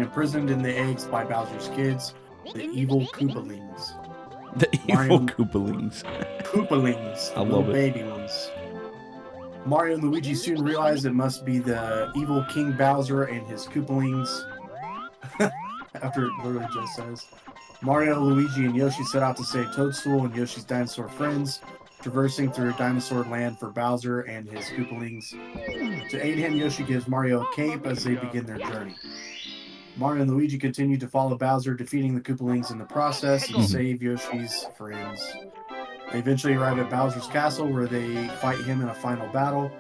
imprisoned in the eggs by Bowser's kids, the evil Koopalings. The evil Koopalings. Koopalings. I love it. Baby ones. Mario and Luigi soon realize it must be the evil King Bowser and his Koopalings. After it literally just says. Mario, Luigi, and Yoshi set out to save Toadstool and Yoshi's dinosaur friends, traversing through Dinosaur Land for Bowser and his Koopalings. To aid him, Yoshi gives Mario a cape as they begin their journey. Mario and Luigi continue to follow Bowser, defeating the Koopalings in the process and save Yoshi's friends. They eventually arrive at Bowser's castle where they fight him in a final battle.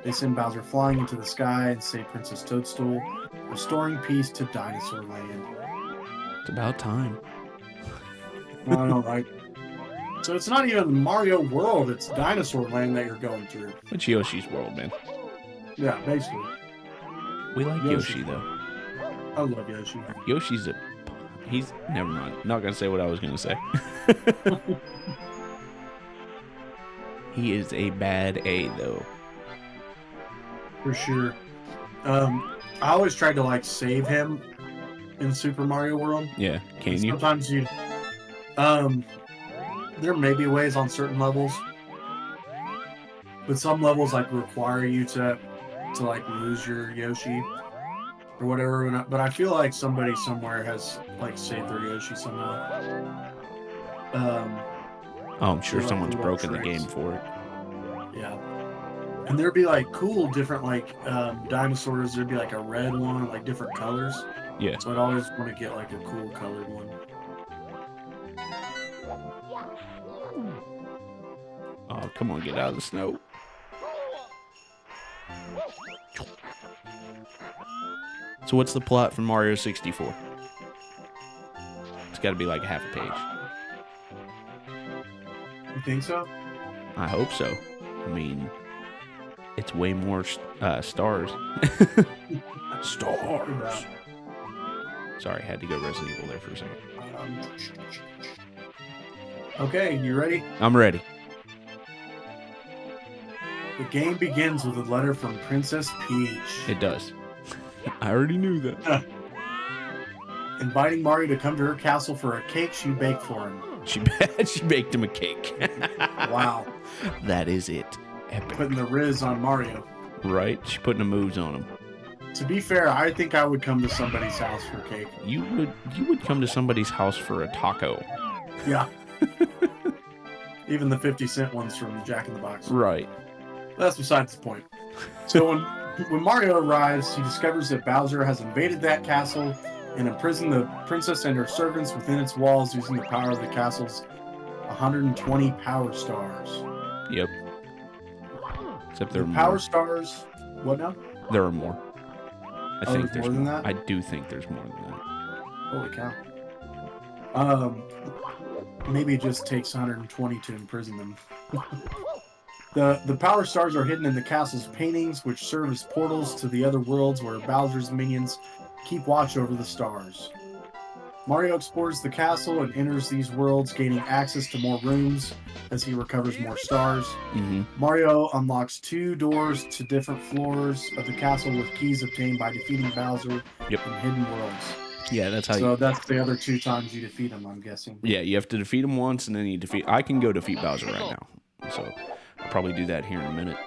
They send Bowser flying into the sky and save Princess Toadstool, restoring peace to Dinosaur Land. It's about time. I know, right? So it's not even Mario World, it's Dinosaur Land that you're going through. It's Yoshi's world, man. Yeah, basically. We like Yoshi though. I love Yoshi. He's never mind. Not gonna say what I was gonna say. He is a bad A though. For sure. I always tried to like save him in Super Mario World. Yeah, can you? Sometimes you. There may be ways on certain levels, but some levels like require you to like lose your Yoshi or whatever. But I feel like somebody somewhere has like saved their Yoshi somehow. Oh, I'm sure someone's broken the game for it. Yeah. And there'd be like cool different like dinosaurs. There'd be like a red one, like different colors. Yeah. So I'd always want to get like a cool colored one. Oh, come on, get out of the snow. So what's the plot for Mario 64? It's got to be like half a page. You think so? I hope so. I mean, it's way more stars. Stars. Yeah. Sorry, had to go Resident Evil there for a second. Okay, you ready? I'm ready. The game begins with a letter from Princess Peach. It does. I already knew that. Inviting Mario to come to her castle for a cake she baked for him. She baked him a cake. Wow. That is it. Epic. Putting the Riz on Mario. Right? She putting the moves on him. To be fair, I think I would come to somebody's house for cake. You would come to somebody's house for a taco. Yeah. Even the 50-cent ones from Jack in the Box. Right. That's besides the point. So when Mario arrives, he discovers that Bowser has invaded that castle and imprisoned the princess and her servants within its walls using the power of the castle's 120 power stars. Yep. Except there are power more. Stars. What now? There are more. I think there's more than that? I do think there's more than that. Holy cow. Maybe it just takes 120 to imprison them. The power stars are hidden in the castle's paintings, which serve as portals to the other worlds where Bowser's minions keep watch over the stars. Mario explores the castle and enters these worlds, gaining access to more rooms as he recovers more stars. Mm-hmm. Mario unlocks 2 doors to different floors of the castle with keys obtained by defeating Bowser Yep. in hidden worlds. Yeah, that's how. So that's the other 2 times you defeat him, I'm guessing. Yeah, you have to defeat him once, and then you defeat. I can go defeat Bowser right now, so I'll probably do that here in a minute.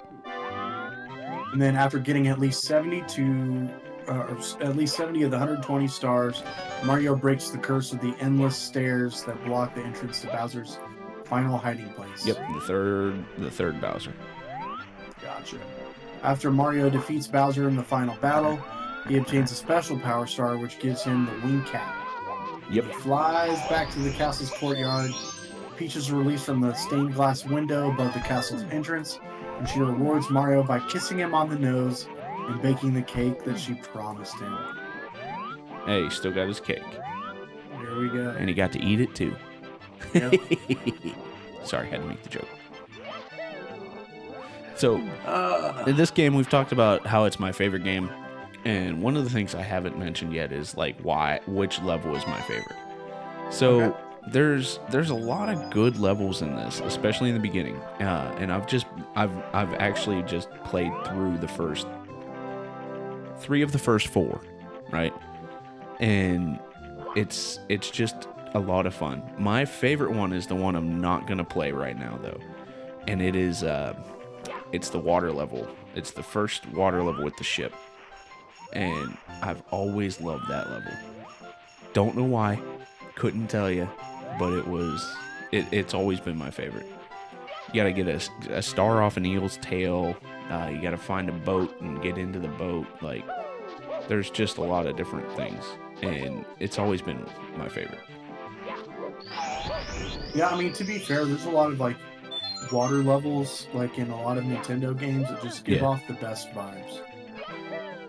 And then after getting at least 70 of the 120 stars, Mario breaks the curse of the endless stairs that block the entrance to Bowser's final hiding place. Yep, the third Bowser. Gotcha. After Mario defeats Bowser in the final battle, he obtains a special power star which gives him the wing cap. Yep. He flies back to the castle's courtyard. Peach is released from the stained glass window above the castle's entrance, and she rewards Mario by kissing him on the nose and baking the cake that she promised him. Hey, he still got his cake. Here we go. And he got to eat it too. Yep. Sorry, had to make the joke. So, in this game, we've talked about how it's my favorite game. And one of the things I haven't mentioned yet is like which level is my favorite. So Okay. there's a lot of good levels in this, especially in the beginning. And I've actually just played through the first 3 of the first 4, right? And it's just a lot of fun. My favorite one is the one I'm not gonna play right now though, and it is it's the water level. It's the first water level with the ship. And I've always loved that level. Don't know why, couldn't tell you, but it's always been my favorite. You gotta get a star off an eel's tail. You gotta find a boat and get into the boat. Like, there's just a lot of different things, and it's always been my favorite. Yeah, I mean, to be fair, there's a lot of like water levels, like in a lot of Nintendo games, that just give off the best vibes.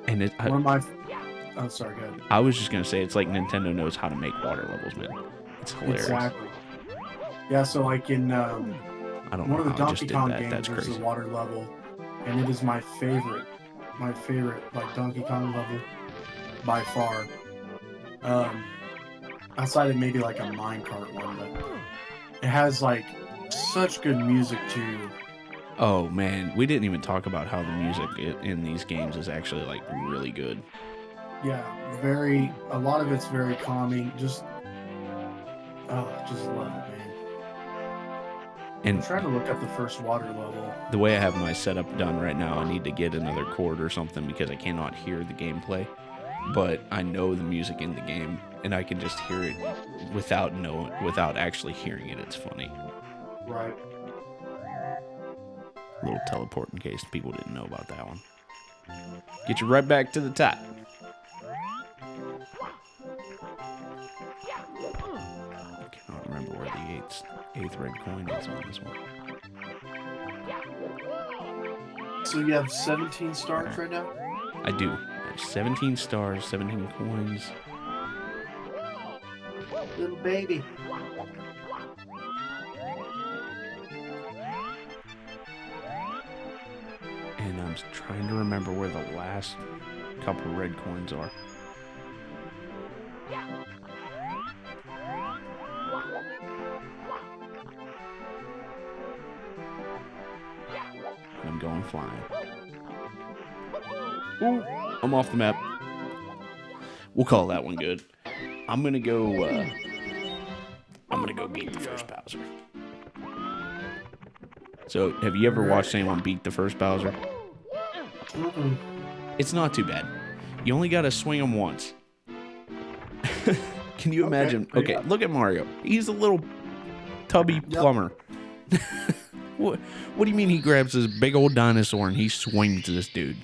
And One of my... Oh, sorry, go ahead. I was just gonna say, it's like Nintendo knows how to make water levels, man. It's hilarious. Exactly. Yeah, so like in I don't one of know the how I just Donkey did Kong that. games, That's there's crazy. a water level, and it is my favorite like Donkey Kong level by far. Outside of maybe like a minecart one, but it has like such good music too. Oh man, we didn't even talk about how the music in these games is actually like really good. Yeah, a lot of it's very calming. Just love it, man. And I'm trying to look up the first water level. the way I have my setup done right now, I need to get another chord or something because I cannot hear the gameplay. But I know the music in the game, and I can just hear it without actually hearing it. It's funny. Right. Little teleport in case people didn't know about that one. Get you right back to the top. I cannot remember where the eighth red coin is on this one. So you have 17 stars right now? I do. I have 17 stars, 17 coins. Little baby. And I'm trying to remember where the last couple red coins are. I'm going flying. Ooh, I'm off the map. We'll call that one good. I'm gonna go beat the first Bowser. So, have you ever watched anyone beat the first Bowser? Mm-mm. It's not too bad. You only gotta swing him once. Can you imagine? Okay, look at Mario. He's a little tubby plumber. What do you mean he grabs this big old dinosaur and he swings this dude?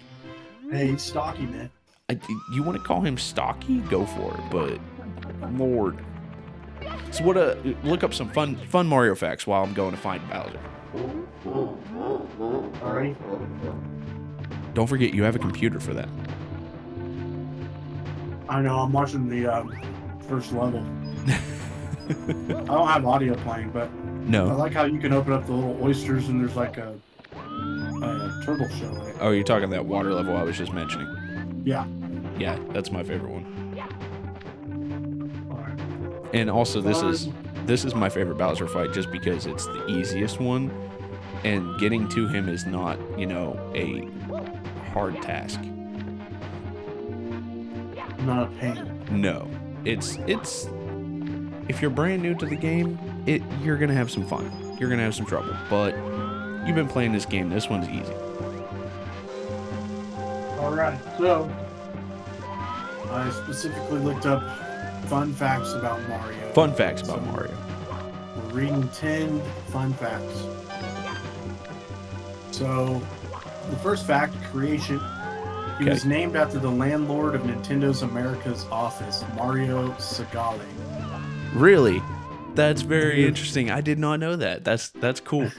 Hey, he's stocky, man. You want to call him stocky? Go for it, but Lord. So look up some fun Mario facts while I'm going to find Bowser. Alright. Don't forget you have a computer for that. I know, I'm watching the first level. I don't have audio playing, but I No. like how you can open up the little oysters and there's like a turtle shell. Right? Oh, you're talking that water level I was just mentioning. Yeah. Yeah, that's my favorite one. All right. And also, this Fun. is my favorite Bowser fight just because it's the easiest one, and getting to him is not, a hard task. Not a pain. No, it's if you're brand new to the game, you're gonna have some fun. You're gonna have some trouble, but you've been playing this game. This one's easy. All right. So I specifically looked up fun facts about Mario. Fun facts about Mario. We're reading 10 fun facts. So the first fact, creation. He was named after the landlord of Nintendo's America's office, Mario Segale. Really? That's very interesting. I did not know that. That's cool.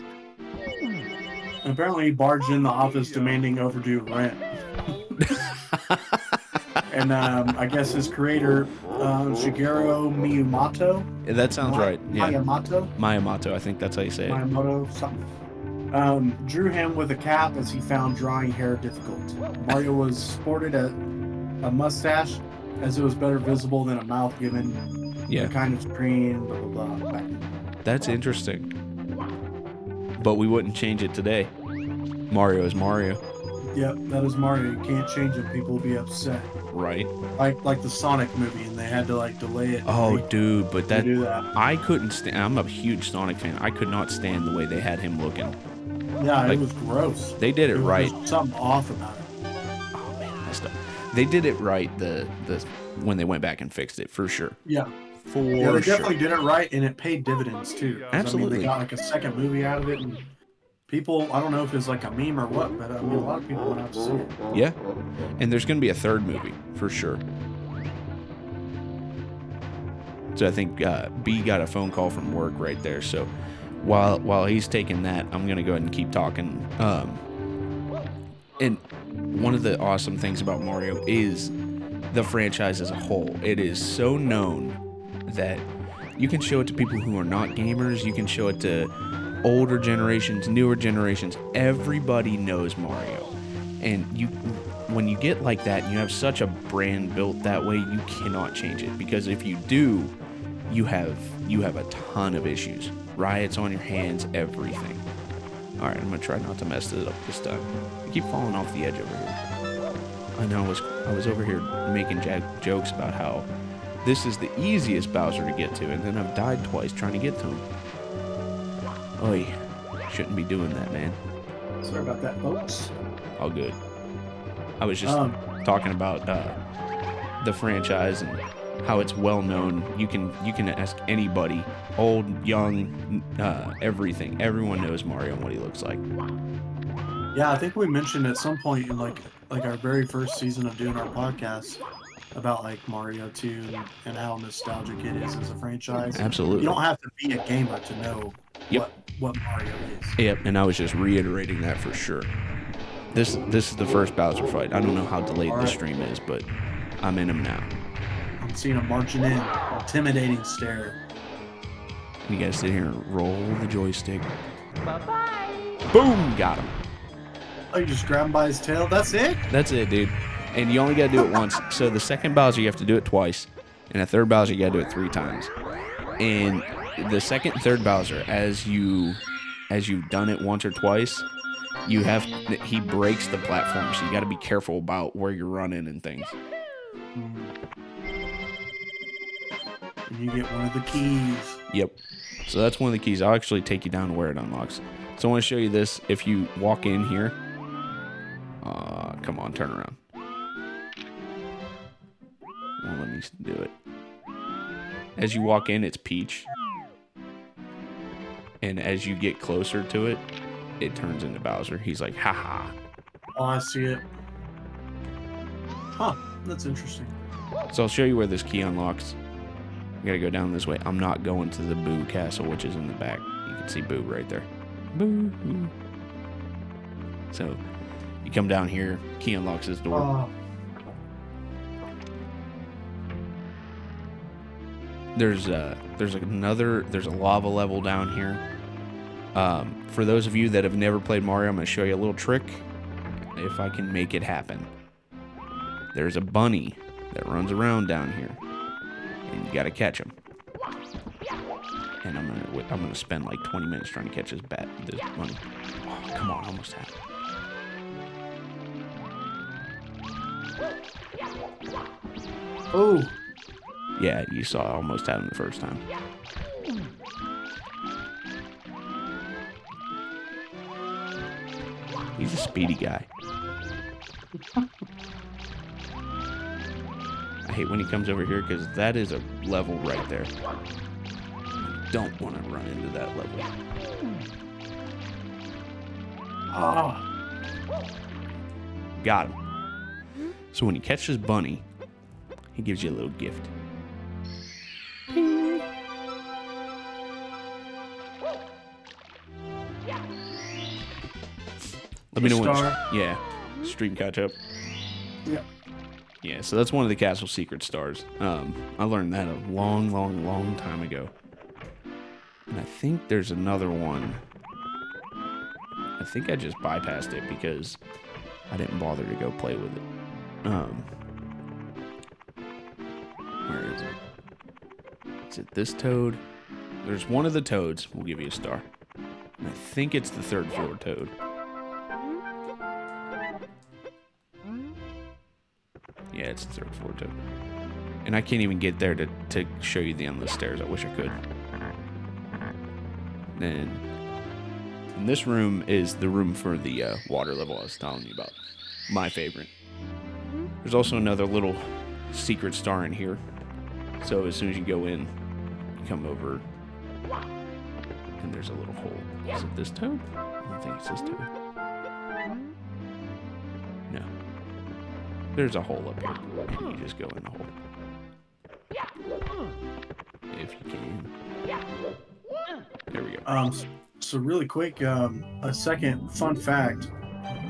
Apparently, he barged in the office demanding overdue rent. And I guess his creator, Shigeru Miyamoto. That sounds right. Yeah. Miyamoto, I think that's how you say it. Miyamoto, something. Drew him with a cap as he found drawing hair difficult. Mario was sported a mustache as it was better visible than a mouth given the kind of screen, blah, blah, blah. Back then. That's interesting. But we wouldn't change it today. Mario is Mario. Yep, that is Mario. You can't change it. People will be upset. Right. Like the Sonic movie, and they had to delay it. Oh, dude, but that I couldn't stand. I'm a huge Sonic fan. I could not stand the way they had him looking. Yeah, it was gross. They did it right. There's something off about it. Oh man, messed up. They did it right. The when they went back and fixed it for sure. Yeah. They definitely did it right, and it paid dividends too. Absolutely. They got a second movie out of it, and people, I don't know if it's like a meme or what, but a lot of people went out to see it. Yeah, and there's going to be a third movie for sure. So I think B got a phone call from work right there. So while he's taking that, I'm going to go ahead and keep talking. And one of the awesome things about Mario is the franchise as a whole. It is so known that you can show it to people who are not gamers. You can show it to older generations, newer generations. Everybody knows Mario. And when you get like that and you have such a brand built that way, you cannot change it. Because if you do, you have a ton of issues. Riots on your hands, everything. Alright, I'm going to try not to mess it up this time. I keep falling off the edge over here. I know I was over here making jokes about how this is the easiest Bowser to get to, and then I've died twice trying to get to him. Oy, shouldn't be doing that, man. Sorry about that, folks. All good. I was just talking about the franchise and how it's well known. You can ask anybody, old, young, everything. Everyone knows Mario and what he looks like. Yeah, I think we mentioned at some point in like our very first season of doing our podcast about like Mario 2 and how nostalgic it is as a franchise. Absolutely. You don't have to be a gamer to know what Mario is. Yep, and I was just reiterating that for sure. This is the first Bowser fight. I don't know how delayed the stream is, but I'm in him now. I'm seeing him marching in, intimidating stare. You guys sit here and roll the joystick. Bye-bye. Boom! Got him. Oh, you just grab him by his tail? That's it? That's it, dude. And you only got to do it once. So the second Bowser, you have to do it twice. And the third Bowser, you got to do it 3 times. And the second and third Bowser, as you've done it once or twice, he breaks the platform. So you got to be careful about where you're running and things. And you get one of the keys. Yep. So that's one of the keys. I'll actually take you down to where it unlocks. So I want to show you this. If you walk in here, come on, turn around. Well, let me do it. As you walk in, it's Peach. And as you get closer to it, it turns into Bowser. He's like, haha. Oh, I see it. Huh, that's interesting. So I'll show you where this key unlocks. You gotta go down this way. I'm not going to the Boo Castle, which is in the back. You can see Boo right there. Boo. So you come down here, key unlocks this door. There's a lava level down here. For those of you that have never played Mario, I'm going to show you a little trick. if I can make it happen. There's a bunny that runs around down here, and you gotta catch him. And I'm gonna spend like 20 minutes trying to catch this bunny. Oh, come on, almost had it. Oh. Yeah, you saw I almost had him the first time. He's a speedy guy. I hate when he comes over here because that is a level right there. I don't want to run into that level. Ah. Got him. So when you catch this bunny, he gives you a little gift. Ping. Let me know when. Yeah, stream catch up. Yeah. Yeah, so that's one of the castle secret stars. I learned that a long time ago. And I think there's another one. I think I just bypassed it because I didn't bother to go play with it. Where is it? Is it this toad? There's one of the toads. We'll give you a star. And I think it's the third floor toad. Yeah, it's the third floor toad. And I can't even get there to show you the endless stairs. I wish I could. Then, and this room is the room for the water level I was telling you about. My favorite. There's also another little secret star in here. So as soon as you go in, you come over, and there's a little hole. Is it this toad? I don't think it's this toad. No. There's a hole up here, and you just go in the hole. If you can. There we go. So really quick, a second fun fact,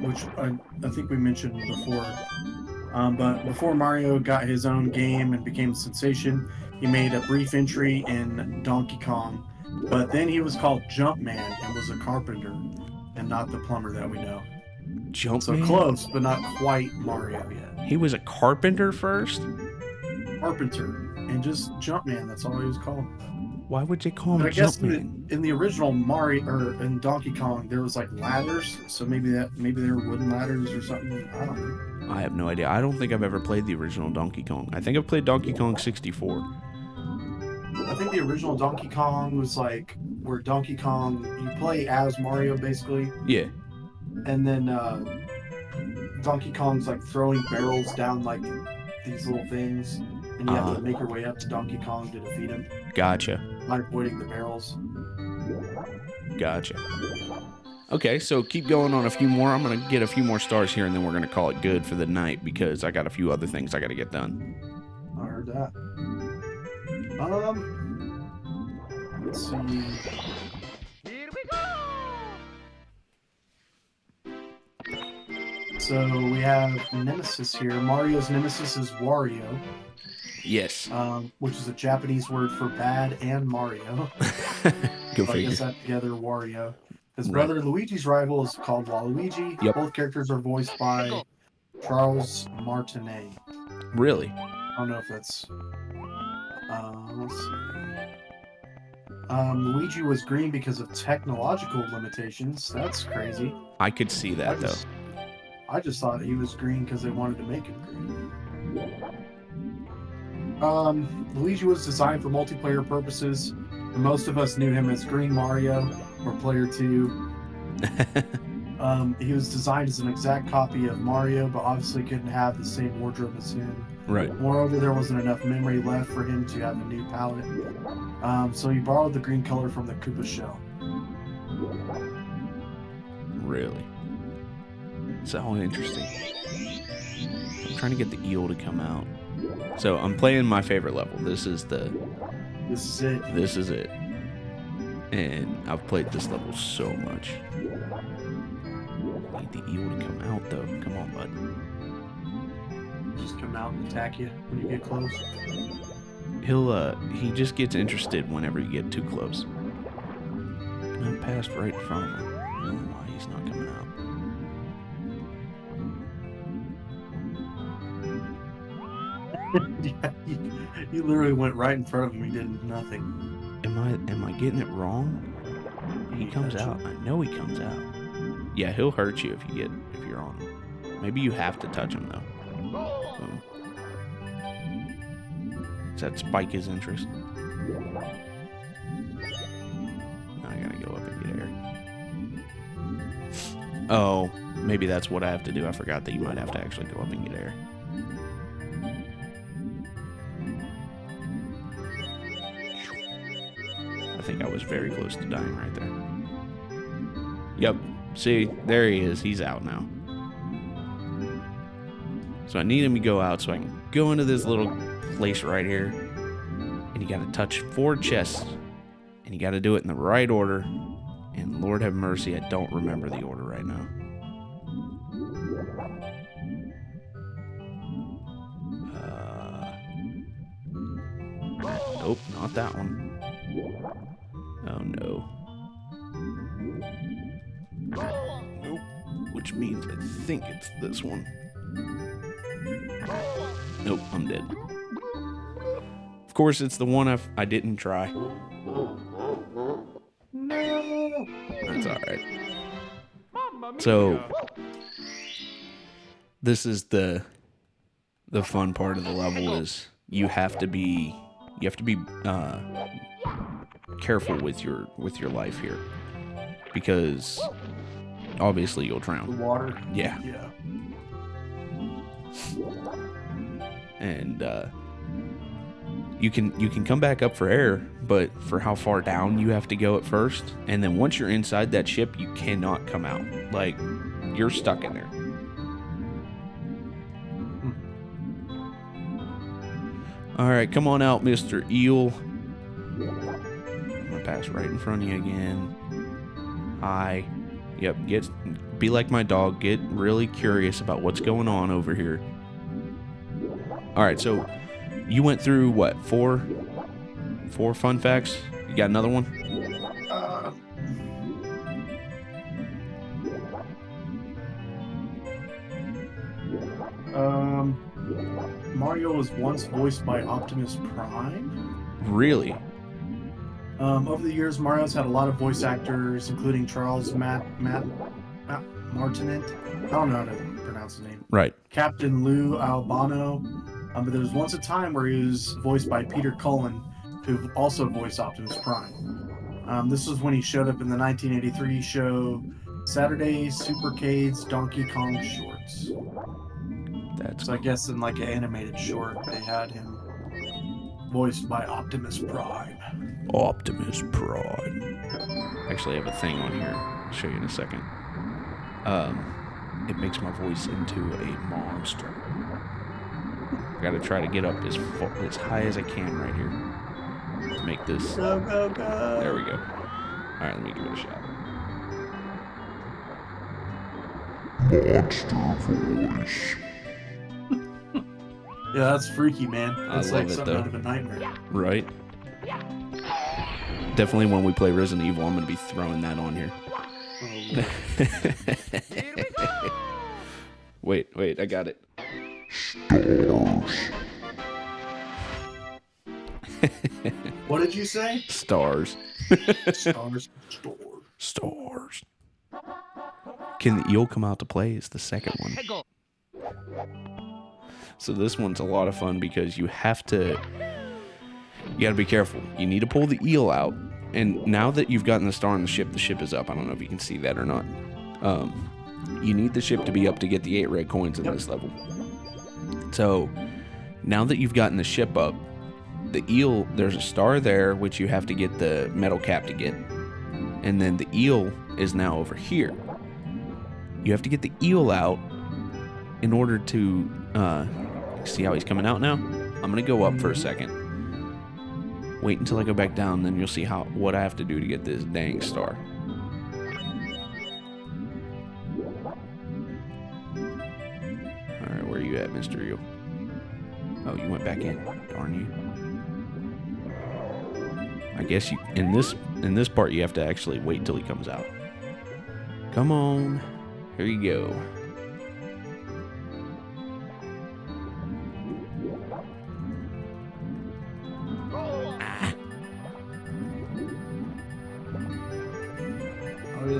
which I think we mentioned before. But before Mario got his own game and became a sensation, he made a brief entry in Donkey Kong. But then he was called Jumpman and was a carpenter and not the plumber that we know. Jumpman? So close, but not quite Mario yet. He was a carpenter first? Carpenter. And just Jumpman, that's all he was called. Why would they call him But I guess Jumpman? in the original Mario or in Donkey Kong, there was like ladders, so maybe they were wooden ladders or something. I don't know. I have no idea. I don't think I've ever played the original Donkey Kong. I think I've played Donkey Kong 64. I think the original Donkey Kong was like where Donkey Kong, you play as Mario basically, Yeah. and then Donkey Kong's like throwing barrels down like these little things, and you have to make your way up to Donkey Kong to defeat him. Gotcha. By avoiding the barrels. Gotcha. Okay, so keep going on a few more. I'm going to get a few more stars here, and then we're going to call it good for the night because I got a few other things I got to get done. I heard that. Let's see. Here we go! So we have Nemesis here. Mario's nemesis is Wario. Yes. Which is a Japanese word for bad and Mario. Go So I figure. guess that together, Wario. His brother Luigi's rival is called Waluigi. Yep. Both characters are voiced by Charles Martinet. Really? I don't know if that's. Let's see. Luigi was green because of technological limitations. That's crazy. I could see that, though. I just thought he was green because they wanted to make him green. Luigi was designed for multiplayer purposes. Most of us knew him as Green Mario or Player 2. He was designed as an exact copy of Mario, but obviously couldn't have the same wardrobe as him. Right. Moreover, there wasn't enough memory left for him to have a new palette. So he borrowed the green color from the Koopa shell. Really? It's all interesting. I'm trying to get the eel to come out. So I'm playing my favorite level. This is it. This is it. And I've played this level so much. I need the eel to come out though. Come on, bud. Just come out and attack you when you get close. He just gets interested whenever you get too close. And I passed right in front of him. I don't know why he's not coming out. Yeah, you literally went right in front of him. He did nothing. Am I getting it wrong? He comes touch out. him. I know he comes out. Yeah, he'll hurt you if you're on him. Maybe you have to touch him though. Boom. Does that spike his interest? Now I gotta go up and get air. Oh, maybe that's what I have to do. I forgot that you might have to actually go up and get air. I think I was very close to dying right there. Yep. See, there he is. He's out now. So I need him to go out so I can go into this little place right here. And you gotta touch 4 chests. And you gotta do it in the right order. And Lord have mercy, I don't remember the order right now. Nope, not that one. Oh no. Nope. Which means I think it's this one. Nope, I'm dead. Of course, it's the one I didn't try. No. That's alright. So, this is the fun part of the level is you have to be careful with your life here because obviously you'll The drown. water. Yeah. Yeah. And you can come back up for air, but for how far down you have to go at first, and then once you're inside that ship, you cannot come out. Like you're stuck in there. All right, come on out, Mr. Eel. I'm gonna pass right in front of you again. Hi. Yep. Be like my dog. Get really curious about what's going on over here. All right, so you went through what? Four fun facts. You got another one? Mario was once voiced by Optimus Prime. Really? Over the years, Mario's had a lot of voice actors, including Charles Martinet. I don't know how to pronounce his name. Right. Captain Lou Albano. But there was once a time where he was voiced by Peter Cullen, who also voiced Optimus Prime. This was when he showed up in the 1983 show Saturday Supercade's Donkey Kong Shorts. So I guess in like an animated short, they had him voiced by Optimus Prime. Optimus Prime. Actually, I have a thing on here. I'll show you in a second. It makes my voice into a monster. I gotta try to get up as high as I can right here to make this. Go, go, go. There we go. All right, let me give it a shot. Monster voice. Yeah, that's freaky, man. That's love like it, something though. out of a nightmare. Right? Definitely when we play Resident Evil, I'm gonna be throwing that on here. Wait, I got it. What did you say? Stars. Stars. Stars. Can the eel come out to play is the second one. So this one's a lot of fun because you gotta be careful. You need to pull the eel out. And now that you've gotten the star on the ship is up. I don't know if you can see that or not. You need the ship to be up to get the 8 red coins in this level. So now that you've gotten the ship up, the eel, there's a star there, which you have to get the metal cap to get. And then the eel is now over here. You have to get the eel out in order to see how he's coming out now. I'm gonna go up for a second. Wait until I go back down, then you'll see what I have to do to get this dang star. Alright, where are you at, Mr. Eel? Oh, you went back in. Darn you. I guess in this part you have to actually wait till he comes out. Come on. Here you go.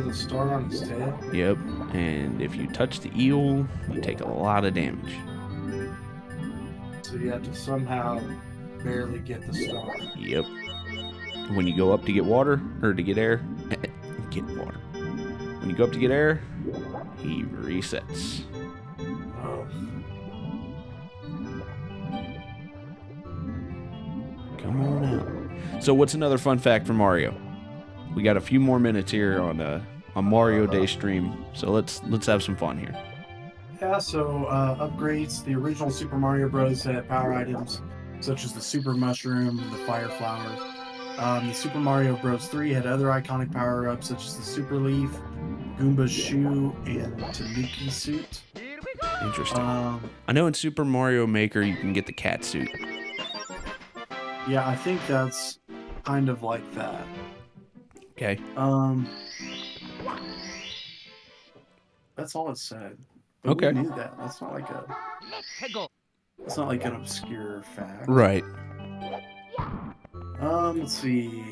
has a star on his tail. Yep. And if you touch the eel, you take a lot of damage. So you have to somehow barely get the star. Yep. When you go up to get water, or to get air, get water. When you go up to get air, he resets. Oh. Come on out. So what's another fun fact for Mario? We got a few more minutes here on Mario Day stream, so let's have some fun here. Yeah, so upgrades. The original Super Mario Bros. Had power items such as the Super Mushroom, the Fire Flower. The Super Mario Bros. 3 had other iconic power-ups such as the Super Leaf, Goomba's Shoe, and Tanuki Suit. Interesting. I know in Super Mario Maker you can get the cat suit. Yeah, I think that's kind of like that. Okay. That's all it said. But Okay. we knew that. That's not like an obscure fact. Right. Let's see.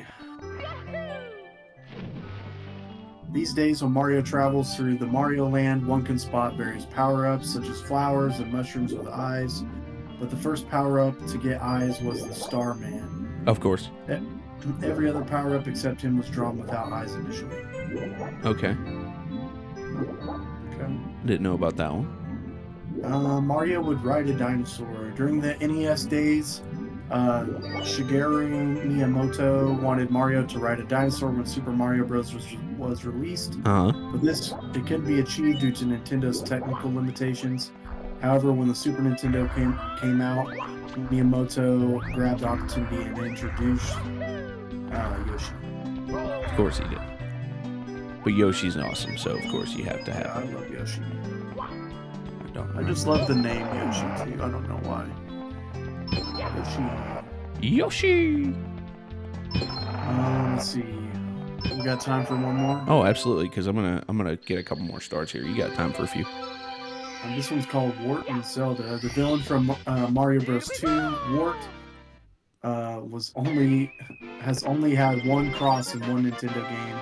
These days, when Mario travels through the Mario Land, one can spot various power-ups, such as flowers and mushrooms with eyes. But the first power-up to get eyes was the Starman. Of course. Every other power-up except him was drawn without eyes initially. Okay. Okay. Didn't know about that one. Mario would ride a dinosaur. During the NES days, Shigeru Miyamoto wanted Mario to ride a dinosaur when Super Mario Bros. was released. Uh-huh. But it couldn't be achieved due to Nintendo's technical limitations. However, when the Super Nintendo came out, Miyamoto grabbed the opportunity and introduced Yoshi. Of course he did. But Yoshi's awesome, so of course you have to Yeah, I have him. love Yoshi. I I just love the name Yoshi too. I don't know why. Yoshi. Yoshi! Let's see. We got time for one more. Oh, absolutely, because I'm gonna get a couple more stars here. You got time for a few. And this one's called Wart and Zelda. The villain from Mario Bros. 2, Wart, has only had one cross in one Nintendo game.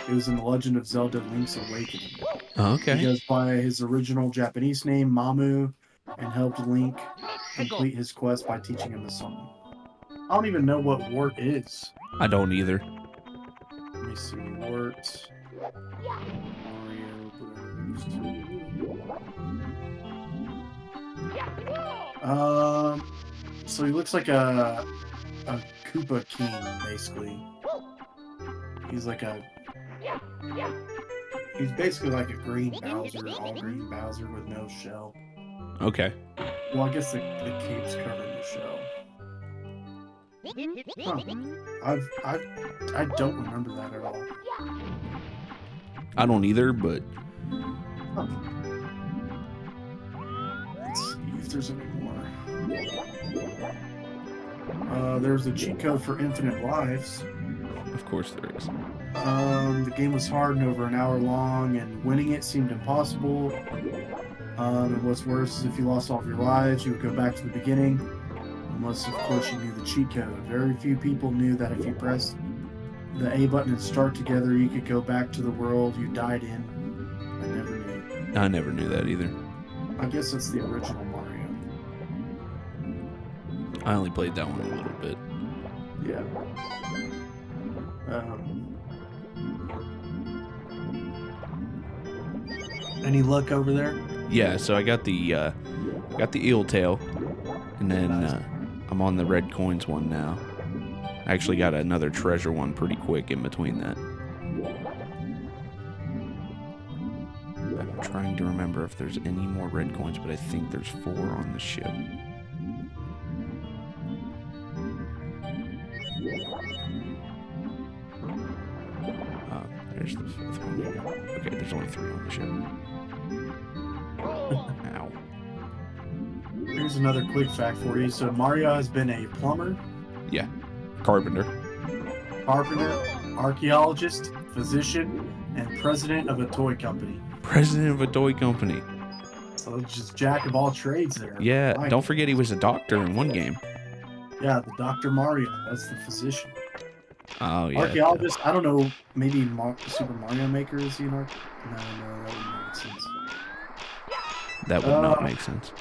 It was in The Legend of Zelda: Link's Awakening. Oh, okay. He goes by his original Japanese name, Mamu, and helped Link complete his quest by teaching him a song. I don't even know what Wart is. I don't either. Let me see. Wart. Mario Bros. 2. So he looks like a Koopa King, basically. He's basically like a green Bowser, all green Bowser with no shell. Okay. Well, I guess the cape's covering the shell. Huh. I don't remember that at all. I don't either, but Huh. Let's see if there's any more. There's a cheat code for infinite lives. of course there is. The game was hard and over an hour long, and winning it seemed impossible. And what's worse is if you lost all of your lives, you would go back to the beginning, unless, of course, you knew the cheat code. Very few people knew that if you pressed the A button and start together, you could go back to the world you died in. I never knew. I never knew that either. I guess it's the original Mario. I only played that one a little bit. Yeah. Any luck over there? Yeah, so I got the eel tail, and then I'm on the red coins one now. I actually got another treasure one pretty quick in between that. I'm trying to remember if there's any more red coins, but I think there's 4 on the ship. There's the 5th one here. Okay, there's only 3 on the ship. Ow. Here's another quick fact for you. So Mario has been a plumber, Yeah. Carpenter. carpenter, archaeologist, physician, and president of a toy company. President of a toy company. So it's just jack of all trades there. Yeah, My don't forget he was a doctor in one game. Yeah, the Dr. Mario. That's the physician. Oh yeah. Archaeologist, I don't know, maybe Super Mario Maker is he an arch? No, that wouldn't make sense. That would not make sense.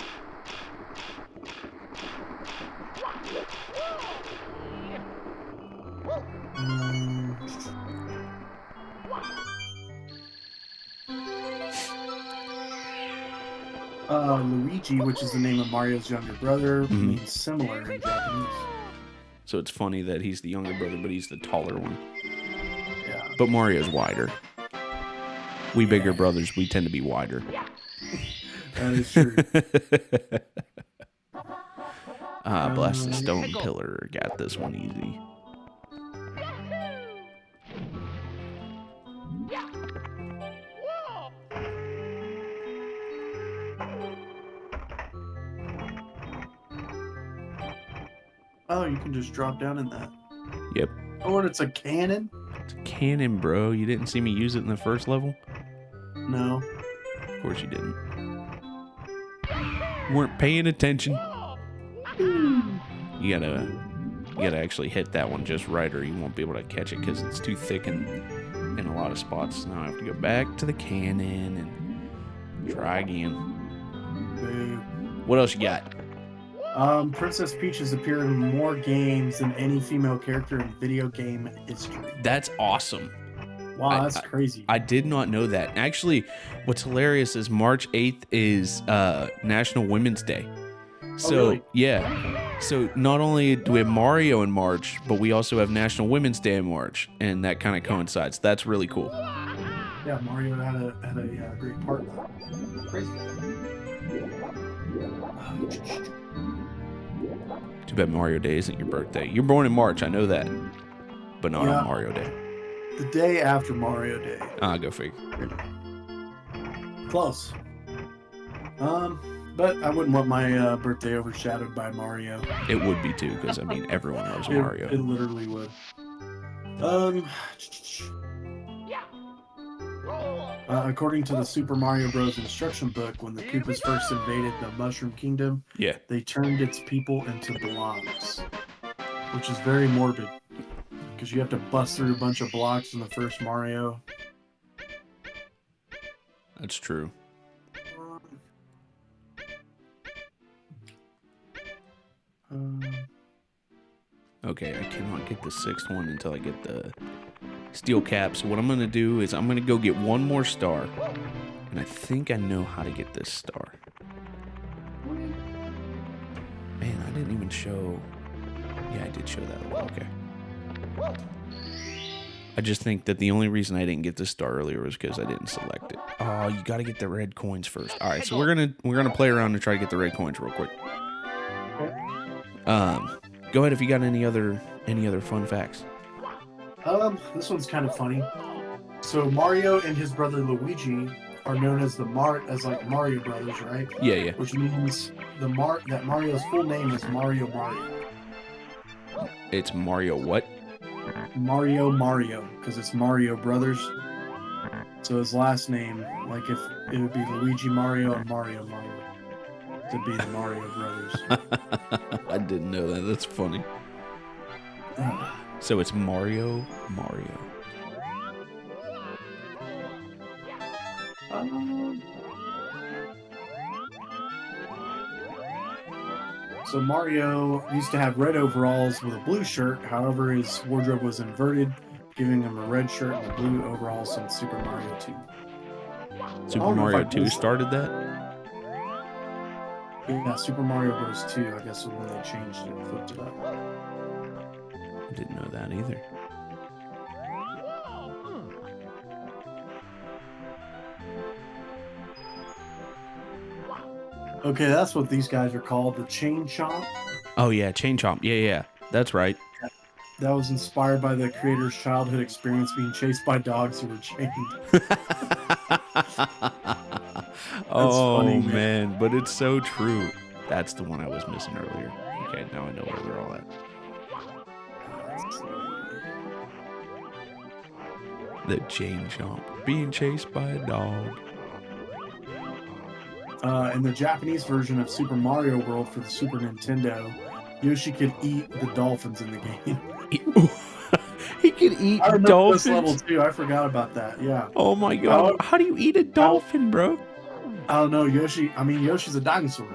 Luigi, which is the name of Mario's younger brother, means similar in Japanese. So it's funny that he's the younger brother, but he's the taller one. Yeah. But Mario's wider. We bigger brothers, we tend to be wider. That is true. Blast the stone pillar. Got this one easy. Oh, you can just drop down in that. Yep. Oh, and it's a cannon? It's a cannon, bro. You didn't see me use it in the first level? No. Of course you didn't. You weren't paying attention. You gotta actually hit that one just right, or you won't be able to catch it because it's too thick in a lot of spots. Now I have to go back to the cannon and try again. Boo. What else you got? Princess Peach has appeared in more games than any female character in video game history. That's awesome. Wow, that's crazy. I did not know that. Actually, what's hilarious is March 8th is National Women's Day. So, really? yeah. So not only do we have Mario in March, but we also have National Women's Day in March, and that kind of coincides. That's really cool. Yeah, Mario had a great part in that. Crazy. Too bad Mario Day isn't your birthday. You're born in March, I know that, but not on Mario Day. The day after Mario Day. Go figure. Close. But I wouldn't want my birthday overshadowed by Mario. It would be too, because I mean everyone loves Mario. It literally would. According to the Super Mario Bros. Instruction book, when the Koopas first invaded the Mushroom Kingdom, they turned its people into blocks, which is very morbid, because you have to bust through a bunch of blocks in the first Mario. That's true. Okay, I cannot get the sixth one until I get the steel cap. So what I'm going to do is I'm going to go get one more star. And I think I know how to get this star. Man, I didn't even show... Yeah, I did show that. Okay. I just think that the only reason I didn't get this star earlier was because I didn't select it. Oh, you got to get the red coins first. All right, so we're gonna play around and try to get the red coins real quick. Go ahead if you got any other fun facts. This one's kind of funny. So Mario and his brother Luigi are known as Mario Brothers, right? Yeah, yeah. Which means that Mario's full name is Mario Mario. It's Mario what? Mario, because it's Mario Brothers. So his last name, like if it would be Luigi Mario and Mario Mario, to be the Mario Brothers. I didn't know that. That's funny. So it's Mario. So Mario used to have red overalls with a blue shirt. However, his wardrobe was inverted, giving him a red shirt and a blue overall since Super Mario 2. Super Mario 2 started that? Yeah, Super Mario Bros. 2, I guess, when they changed it and flipped it up. I didn't know that either. Okay, that's what these guys are called, the Chain Chomp. Oh yeah, Chain Chomp. Yeah, that's right. That was inspired by the creator's childhood experience being chased by dogs who were chained. Oh funny, man, but it's so true. That's the one I was missing earlier. Okay, now I know where they're all at. The Chain Chomp being chased by a dog. In the Japanese version of Super Mario World for the Super Nintendo, Yoshi could eat the dolphins in the game. He can eat I remember dolphins. this level too. I forgot about that. Yeah. Oh my god! How do you eat a dolphin, bro? I don't know, Yoshi. I mean, Yoshi's a dinosaur.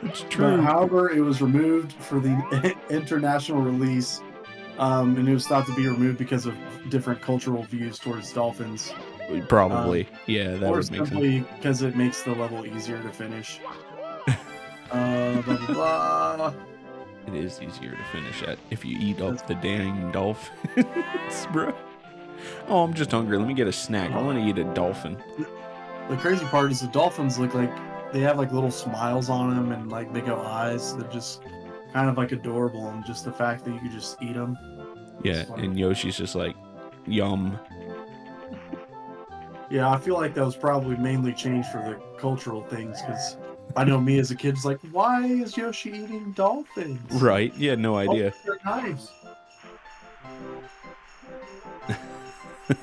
It's But true. however, it was removed for the international release, and it was thought to be removed because of different cultural views towards dolphins, Probably. Yeah, that or would make sense. simply because it makes the level easier to finish. Blah, blah, blah. It is easier to finish at if you eat up the dang dolphins, bro. Oh, I'm just hungry. Let me get a snack. I want to eat a dolphin. The crazy part is the dolphins look like they have like little smiles on them and like big eyes. They're just kind of like adorable, and just the fact that you could just eat them. Yeah, and Yoshi's just like, yum. Yeah, I feel like that was probably mainly changed for the cultural things, because I know me as a kid was like, why is Yoshi eating dolphins? Right? You had no idea. Oh, they're nice.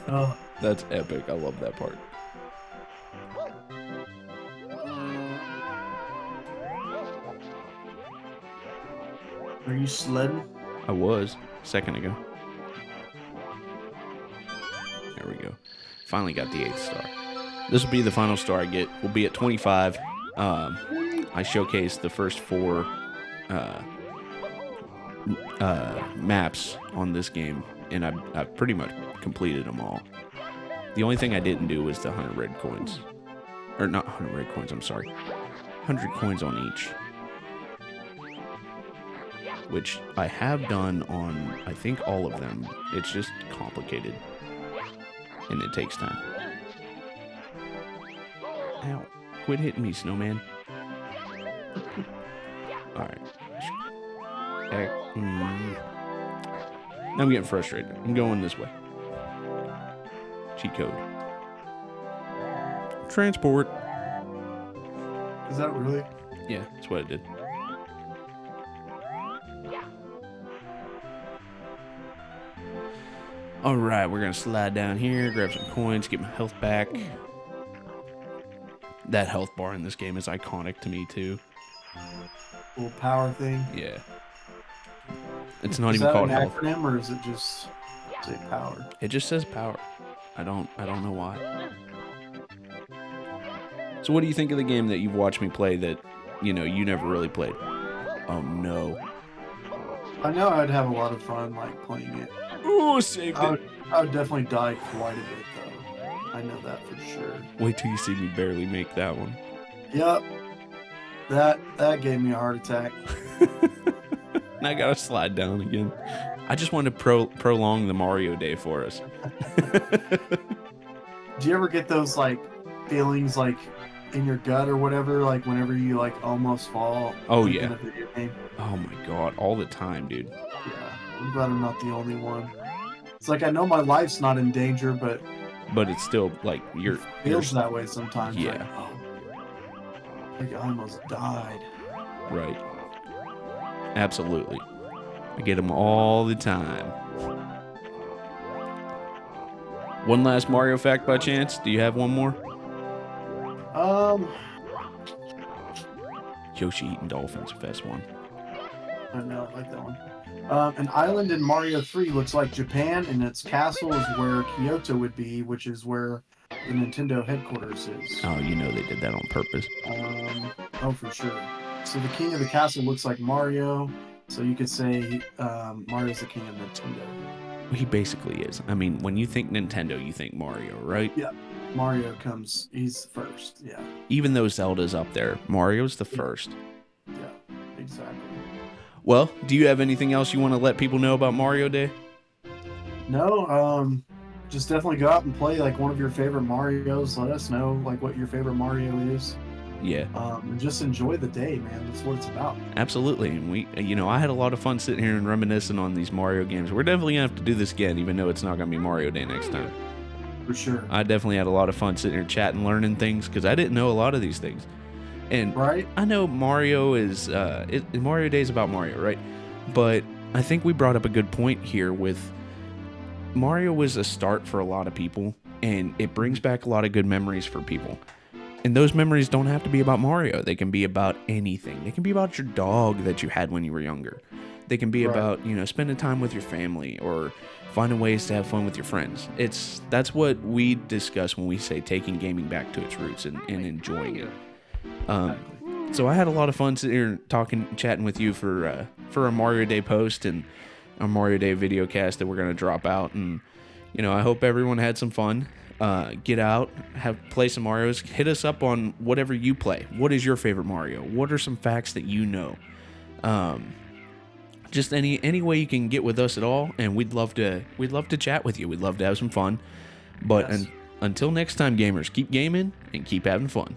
Oh. That's epic. I love that part. Are you sledding? I was a second ago. There we go. Finally got the 8th star. This will be the final star I get. We'll be at 25. I showcased the first 4 maps on this game, and I've pretty much completed them all. The only thing I didn't do was the 100 red coins. Or not 100 red coins, I'm sorry. 100 coins on each. Which I have done on, I think, all of them. It's just complicated. And it takes time. Ow. Quit hitting me, snowman. Alright. I'm getting frustrated. I'm going this way. Cheat code. Transport. Is that really? Yeah, that's what it did. Alright, we're gonna slide down here, grab some coins, get my health back. That health bar in this game is iconic to me, too. Little power thing. Yeah. It's not Is even that called an health. acronym, or is it just say power? It just says power. I don't know why. So what do you think of the game that you've watched me play that, you never really played? Oh, no. I know I'd have a lot of fun like playing it. Oh, saved it. I would definitely die quite a bit though. I know that for sure. Wait till you see me barely make that one. Yep. That gave me a heart attack. And I gotta slide down again. I just wanted to prolong the Mario Day for us. Do you ever get those like feelings like in your gut or whatever, like whenever you like almost fall? Oh, thinking yeah. of video game? Oh my god, all the time, dude. Yeah. I'm glad I'm not the only one. It's like I know my life's not in danger, but But it's still like it feels that way sometimes. Yeah. Like, oh, like I almost died. right. Absolutely. I get them all the time. One last Mario fact by chance? Do you have one more? Yoshi eating dolphins, best one. I know, I like that one. An island in Mario 3 looks like Japan, and its castle is where Kyoto would be, which is where the Nintendo headquarters is. Oh, they did that on purpose. Oh, for sure. So the king of the castle looks like Mario, so you could say Mario's the king of Nintendo. He basically is. I mean, when you think Nintendo, you think Mario, right? Yeah, Mario he's first, yeah. Even though Zelda's up there, Mario's the first. Yeah, exactly. Well, do you have anything else you want to let people know about Mario Day? No, just definitely go out and play like one of your favorite Marios. Let us know like what your favorite Mario is. Yeah. And just enjoy the day, man. That's what it's about. Absolutely. And I had a lot of fun sitting here and reminiscing on these Mario games. We're definitely going to have to do this again, even though it's not going to be Mario Day next time. For sure. I definitely had a lot of fun sitting here chatting, learning things, because I didn't know a lot of these things. And right? I know Mario is, Mario Day is about Mario, right? But I think we brought up a good point here with Mario was a start for a lot of people, and it brings back a lot of good memories for people. And those memories don't have to be about Mario. They can be about anything. They can be about your dog that you had when you were younger. They can be Right. about, you know, spending time with your family or finding ways to have fun with your friends. That's what we discuss when we say taking gaming back to its roots and enjoying it. So I had a lot of fun sitting here chatting with you for a Mario Day post and a Mario Day video cast that we're gonna drop out. And you know, I hope everyone had some fun. Get out, play some Marios. Hit us up on whatever you play. What is your favorite Mario? What are some facts that you know? Just any way you can get with us at all, and we'd love to chat with you. We'd love to have some fun. But Yes. until next time, gamers, keep gaming and keep having fun.